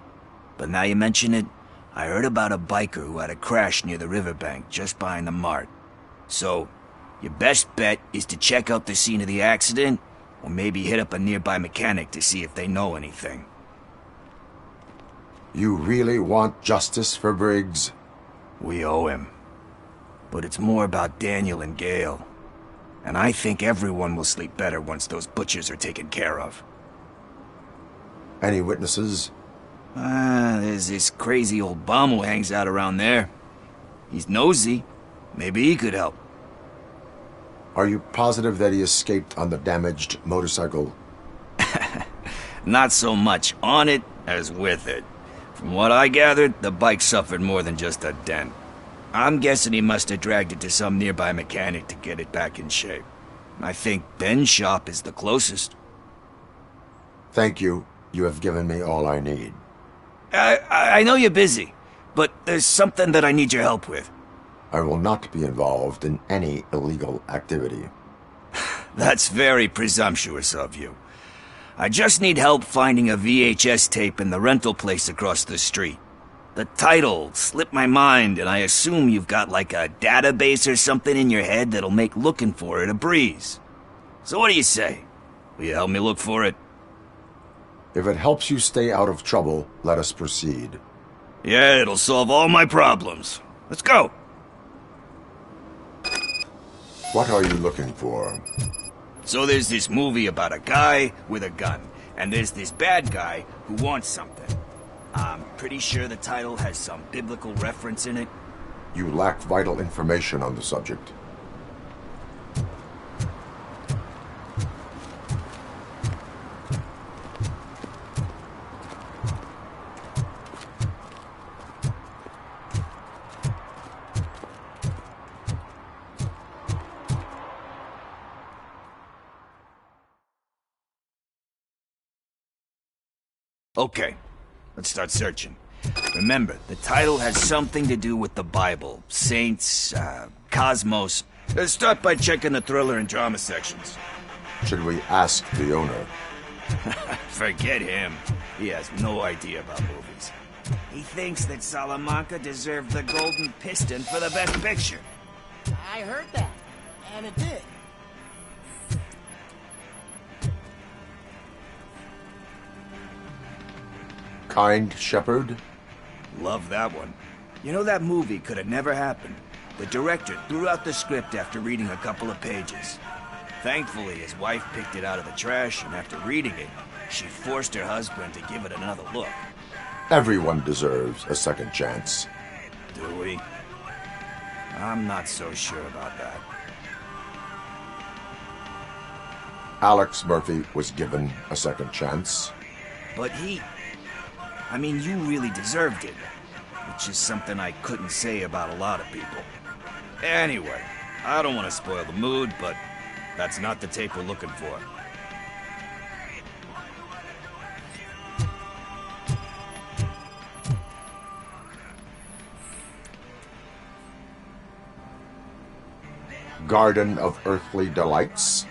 But now you mention it, I heard about a biker who had a crash near the riverbank just behind the mart. So, your best bet is to check out the scene of the accident, or maybe hit up a nearby mechanic to see if they know anything. You really want justice for Briggs? We owe him. But it's more about Daniel and Gale. And I think everyone will sleep better once those butchers are taken care of. Any witnesses? There's this crazy old bum who hangs out around there. He's nosy. Maybe he could help. Are you positive that he escaped on the damaged motorcycle? Not so much on it as with it. From what I gathered, the bike suffered more than just a dent. I'm guessing he must have dragged it to some nearby mechanic to get it back in shape. I think Ben's shop is the closest. Thank you. You have given me all I need. I know you're busy, but there's something that I need your help with. I will not be involved in any illegal activity. That's very presumptuous of you. I just need help finding a VHS tape in the rental place across the street. The title slipped my mind, and I assume you've got like a database or something in your head that'll make looking for it a breeze. So what do you say? Will you help me look for it? If it helps you stay out of trouble, let us proceed. Yeah, it'll solve all my problems. Let's go! What are you looking for? So there's this movie about a guy with a gun, and there's this bad guy who wants something. I'm pretty sure the title has some biblical reference in it. You lack vital information on the subject. Okay, let's start searching. Remember, the title has something to do with the Bible, saints, cosmos. Let's start by checking the thriller and drama sections. Should we ask the owner? Forget him. He has no idea about movies. He thinks that Salamanca deserved the Golden Piston for the Best Picture. I heard that, and it did. Kind Shepherd? Love that one. You know, that movie could have never happened. The director threw out the script after reading a couple of pages. Thankfully, his wife picked it out of the trash, and after reading it, she forced her husband to give it another look. Everyone deserves a second chance. Do we? I'm not so sure about that. Alex Murphy was given a second chance. But I mean, you really deserved it. Which is something I couldn't say about a lot of people. Anyway, I don't want to spoil the mood, but that's not the tape we're looking for. Garden of Earthly Delights?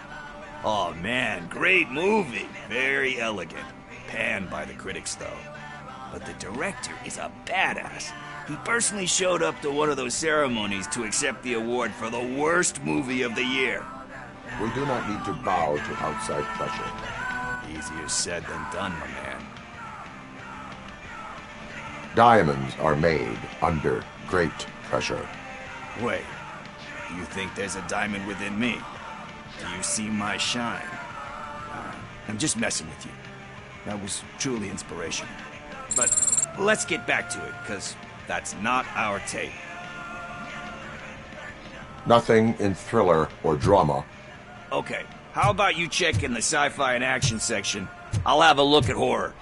Oh man, great movie. Very elegant. Panned by the critics, though. But the director is a badass. He personally showed up to one of those ceremonies to accept the award for the worst movie of the year. We do not need to bow to outside pressure. Easier said than done, my man. Diamonds are made under great pressure. Wait, do you think there's a diamond within me? Do you see my shine? I'm just messing with you. That was truly inspirational. But let's get back to it, because that's not our tape. Nothing in thriller or drama. Okay, how about you check in the sci-fi and action section? I'll have a look at horror.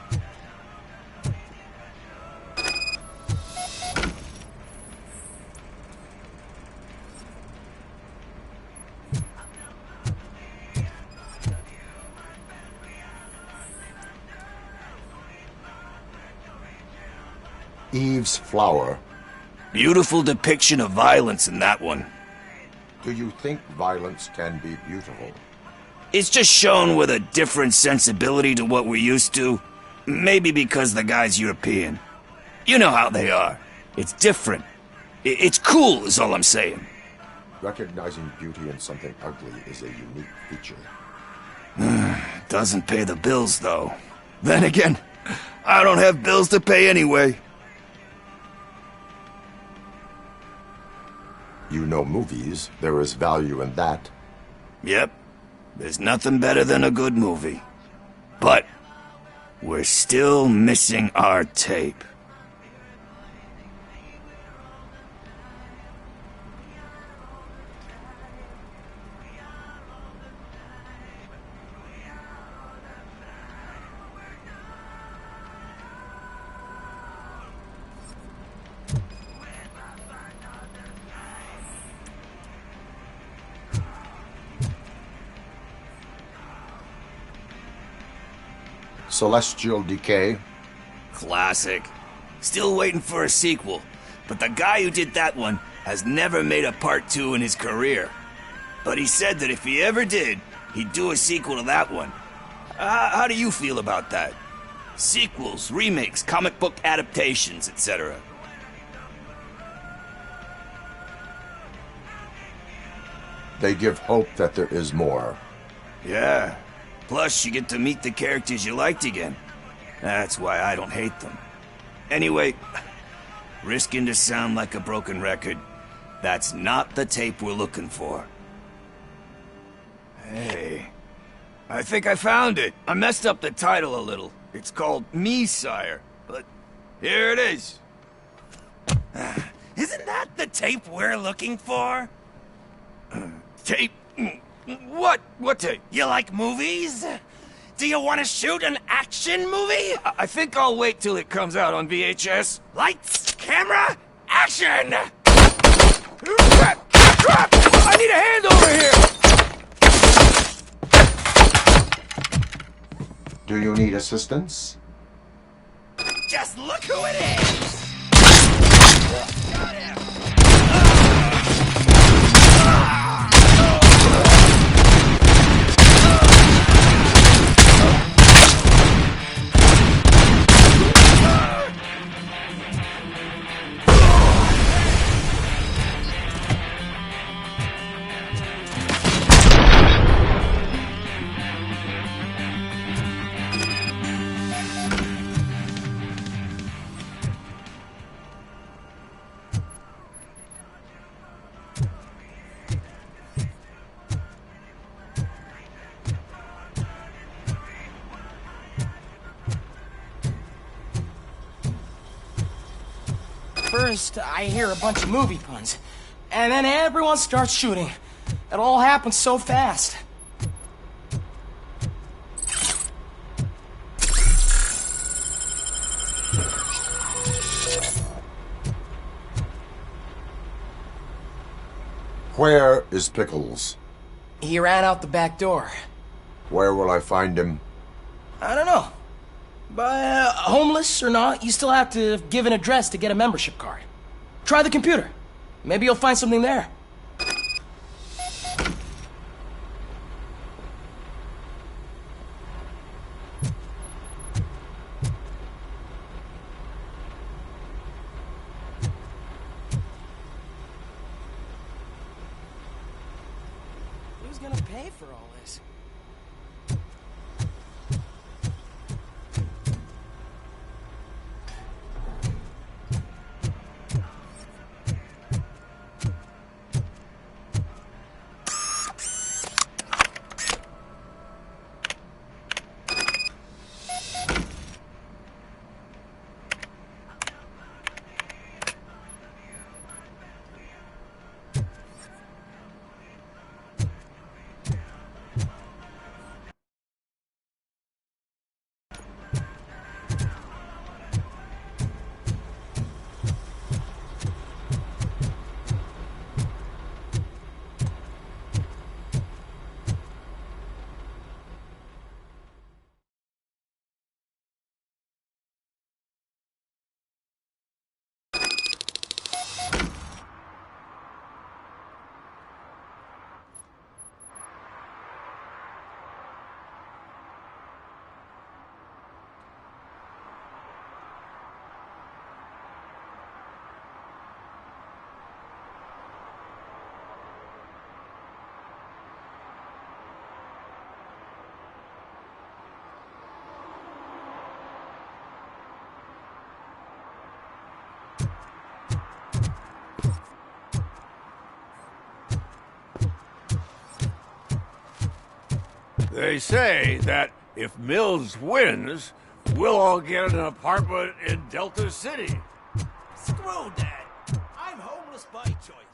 Eve's Flower. Beautiful depiction of violence in that one. Do you think violence can be beautiful? It's just shown with a different sensibility to what we're used to. Maybe because the guy's European. You know how they are. It's different. It's cool is all I'm saying. Recognizing beauty in something ugly is a unique feature. Doesn't pay the bills, though. Then again, I don't have bills to pay anyway. You know movies. There is value in that. Yep. There's nothing better than a good movie. But we're still missing our tape. Celestial Decay. Classic. Still waiting for a sequel, but the guy who did that one has never made a part 2 in his career. But he said that if he ever did, he'd do a sequel to that one. How do you feel about that? Sequels, remakes, comic book adaptations, etc. They give hope that there is more. Yeah. Plus, you get to meet the characters you liked again. That's why I don't hate them. Anyway, risking to sound like a broken record, that's not the tape we're looking for. Hey, I think I found it. I messed up the title a little. It's called Me, Sire, but here it is. Isn't that the tape we're looking for? Tape? What? What tape? You like movies? Do you want to shoot an action movie? I think I'll wait till it comes out on VHS. Lights, camera, action! Crap! Crap! I need a hand over here! Do you need assistance? Just look who it is! Got him! First, I hear a bunch of movie puns, and then everyone starts shooting. It all happens so fast. Where is Pickles? He ran out the back door. Where will I find him? I don't know. But homeless or not, you still have to give an address to get a membership card. Try the computer. Maybe you'll find something there. Who's gonna pay for all this? They say that if Mills wins, we'll all get an apartment in Delta City. Screw that. I'm homeless by choice.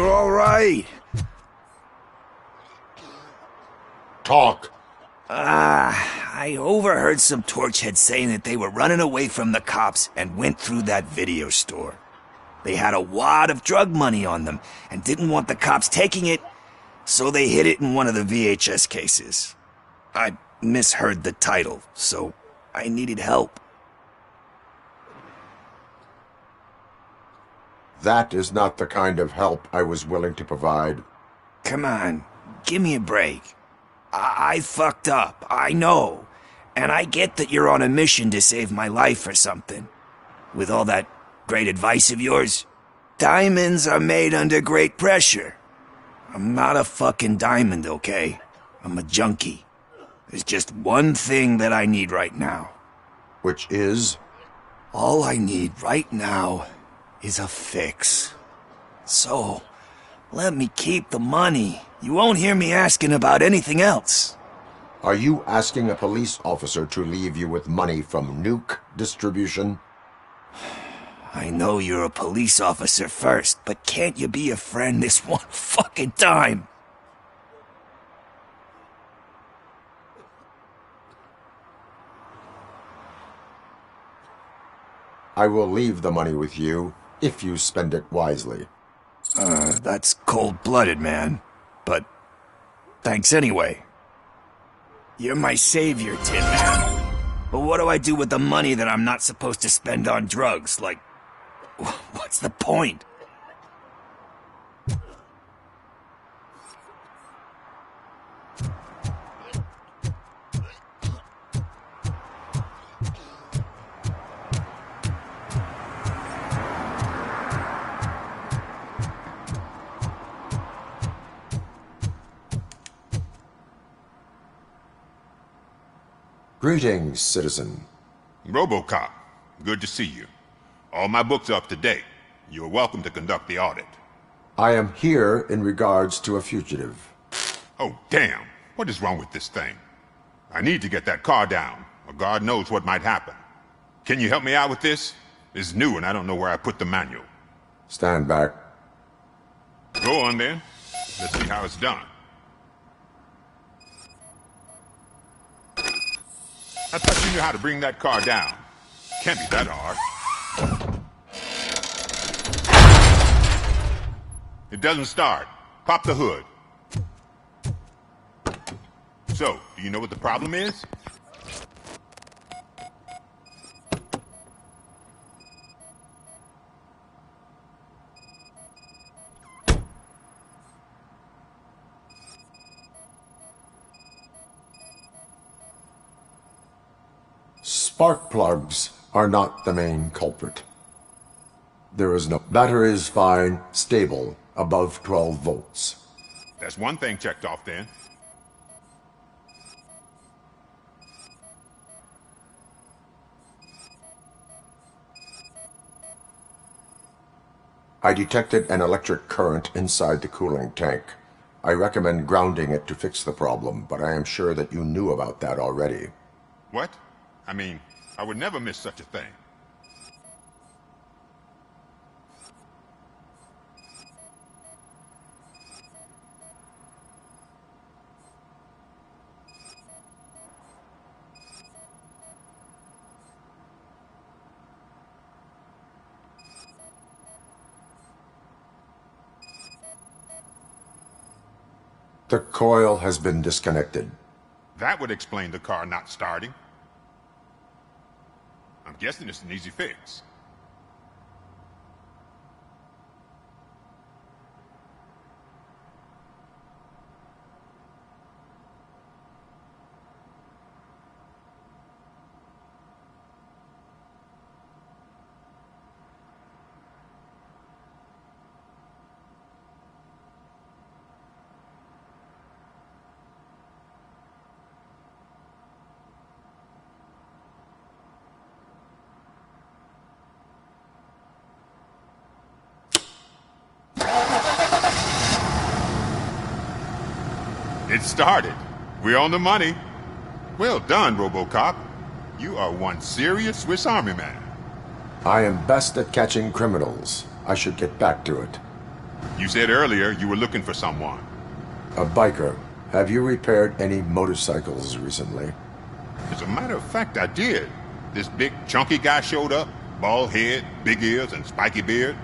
you're all right. Talk. I overheard some torchheads saying that they were running away from the cops and went through that video store. They had a wad of drug money on them and didn't want the cops taking it, so they hid it in one of the VHS cases. I misheard the title, so I needed help. That is not the kind of help I was willing to provide. Come on, give me a break. I fucked up, I know. And I get that you're on a mission to save my life or something. With all that great advice of yours, diamonds are made under great pressure. I'm not a fucking diamond, okay? I'm a junkie. There's just one thing that I need right now. Which is? All I need right now is a fix. So, let me keep the money. You won't hear me asking about anything else. Are you asking a police officer to leave you with money from nuke distribution? I know you're a police officer first, but can't you be a friend this one fucking time? I will leave the money with you if you spend it wisely. That's cold-blooded, man. But thanks anyway. You're my savior, Tin Man. But what do I do with the money that I'm not supposed to spend on drugs? Like, what's the point? Greetings, citizen. Robocop, good to see you. All my books are up to date. You're welcome to conduct the audit. I am here in regards to a fugitive. Oh, damn. What is wrong with this thing? I need to get that car down, or God knows what might happen. Can you help me out with this? It's new and I don't know where I put the manual. Stand back. Go on then. Let's see how it's done. I thought you knew how to bring that car down. Can't be that hard. It doesn't start. Pop the hood. So, do you know what the problem is? Spark plugs are not the main culprit. There is no... Battery is fine, stable, above 12 volts. That's one thing checked off then. I detected an electric current inside the cooling tank. I recommend grounding it to fix the problem, but I am sure that you knew about that already. What? I mean, I would never miss such a thing. The coil has been disconnected. That would explain the car not starting. I'm guessing it's an easy fix. It started. We're on the money. Well done, Robocop. You are one serious Swiss Army man. I am best at catching criminals. I should get back to it. You said earlier you were looking for someone. A biker. Have you repaired any motorcycles recently? As a matter of fact, I did. This big, chunky guy showed up. Bald head, big ears, and spiky beard.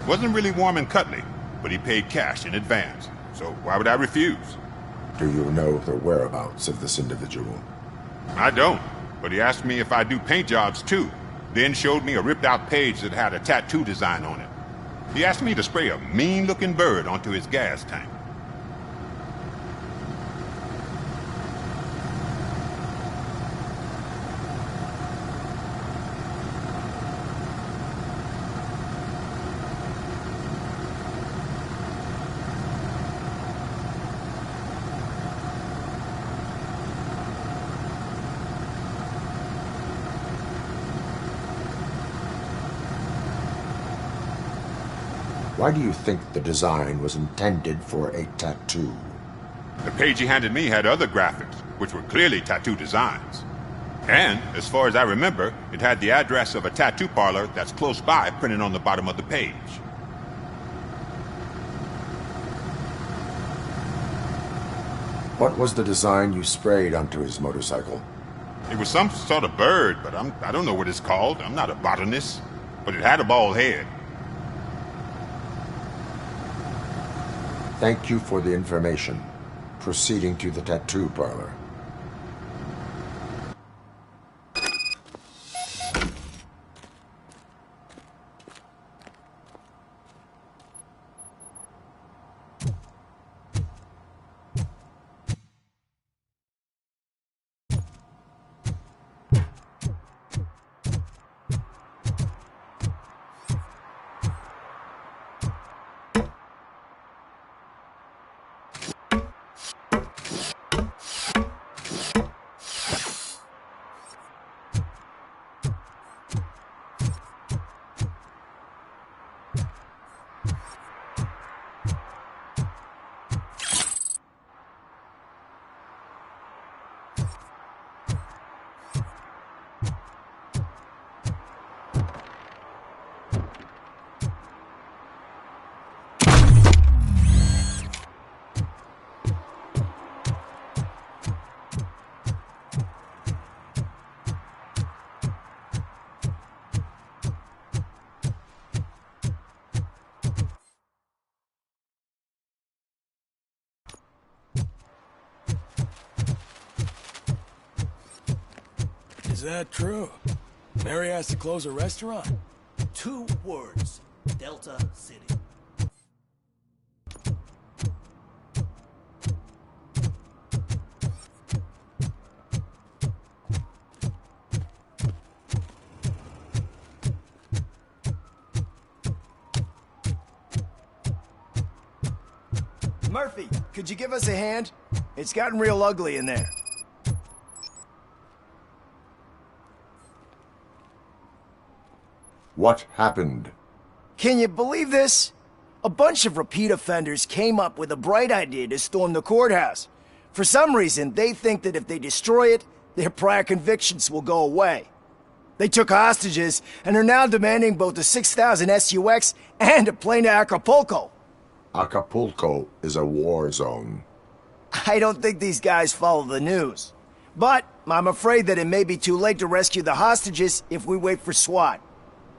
Wasn't really warm and cuddly, but he paid cash in advance. So why would I refuse? Do you know the whereabouts of this individual? I don't, but he asked me if I do paint jobs too. Then showed me a ripped-out page that had a tattoo design on it. He asked me to spray a mean-looking bird onto his gas tank. Why do you think the design was intended for a tattoo? The page he handed me had other graphics, which were clearly tattoo designs. And, as far as I remember, it had the address of a tattoo parlor that's close by printed on the bottom of the page. What was the design you sprayed onto his motorcycle? It was some sort of bird, but I don't know what it's called. I'm not a botanist. But it had a bald head. Thank you for the information. Proceeding to the tattoo parlor. Is that true? Mary has to close a restaurant? 2 words. Delta City. Murphy, could you give us a hand? It's gotten real ugly in there. What happened? Can you believe this? A bunch of repeat offenders came up with a bright idea to storm the courthouse. For some reason, they think that if they destroy it, their prior convictions will go away. They took hostages and are now demanding both a 6,000 SUX and a plane to Acapulco. Acapulco is a war zone. I don't think these guys follow the news. But I'm afraid that it may be too late to rescue the hostages if we wait for SWAT.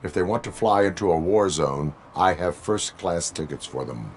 If they want to fly into a war zone, I have first-class tickets for them.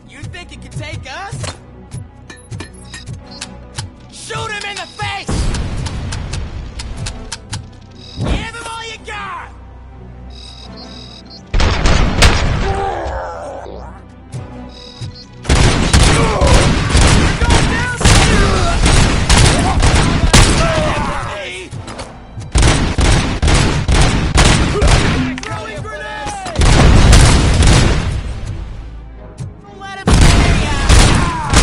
You think it can take us? Shoot him in the face! Give him all you got! Let him stay out!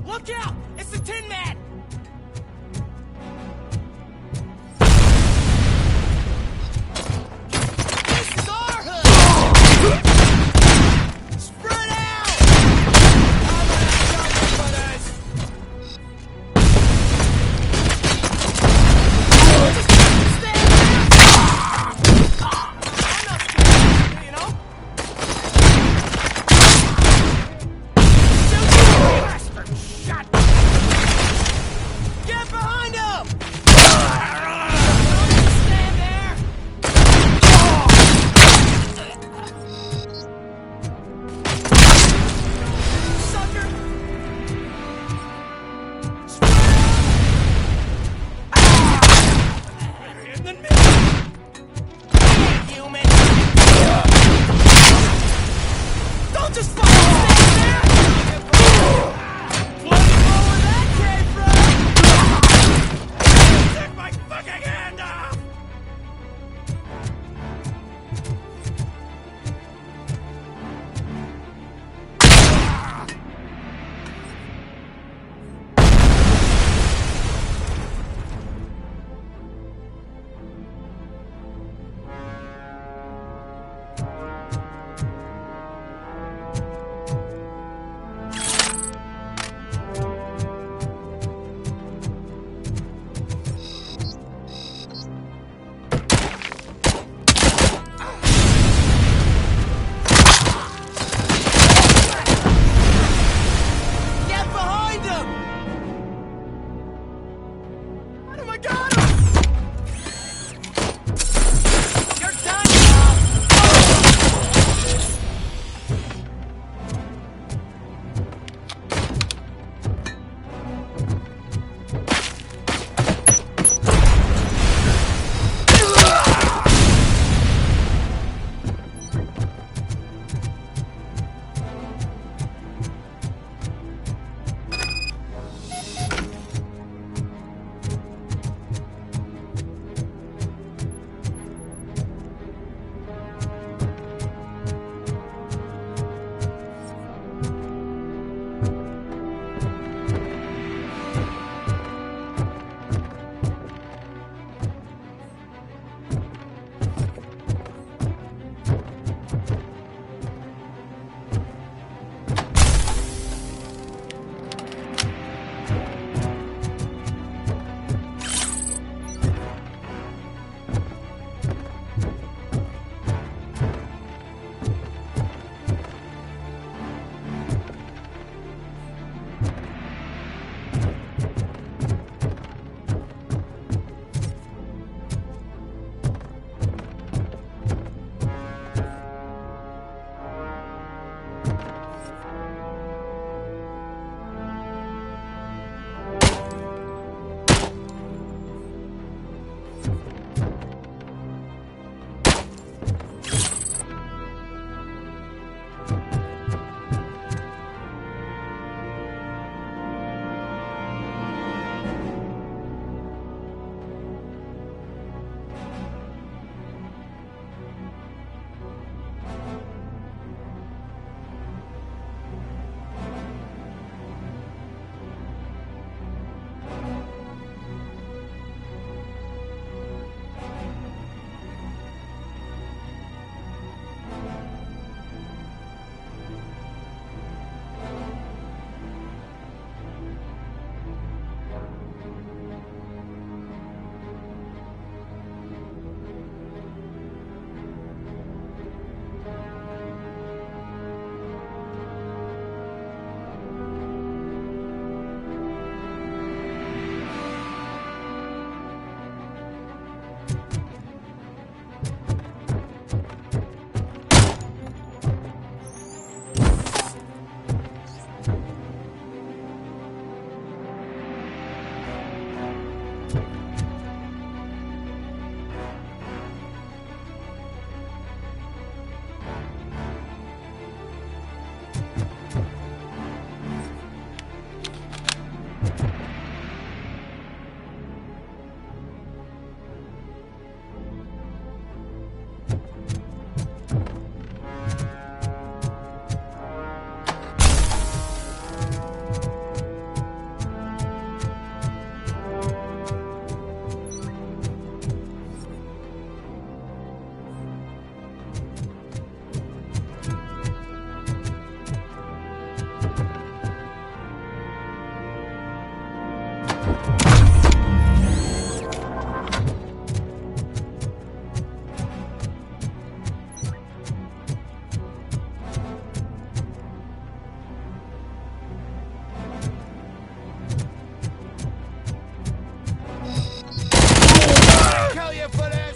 Look out! It's the Tin Man! This is our hood! Spread out! How about FollowTheButters? Just stand there! I'm not scared, you know? Shoot you, bastard! Shot! Get behind him! Stand there! Sucker! In the middle! Human! Don't just fucking stand there! Bloody hell where that came from! Take my fucking hand off! Get behind him! Oh my god! You're done now! you for this?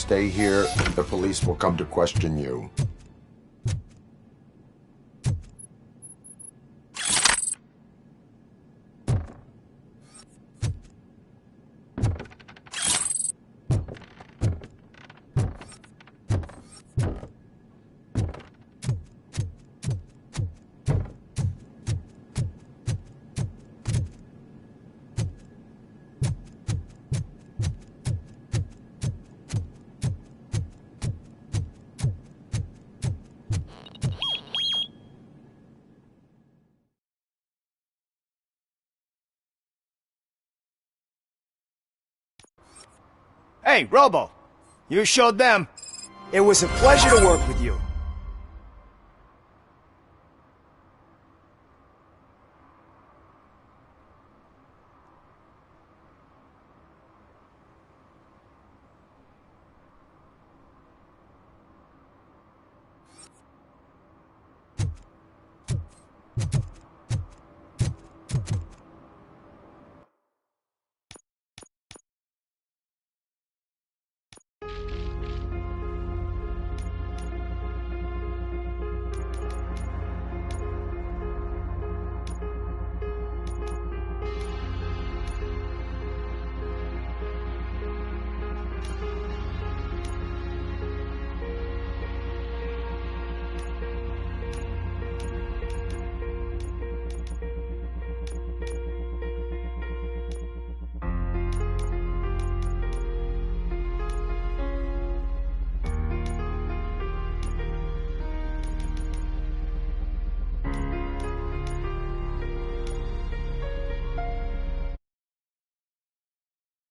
Stay here. The police will come to question you. Hey, Robo! You showed them. It was a pleasure to work with you.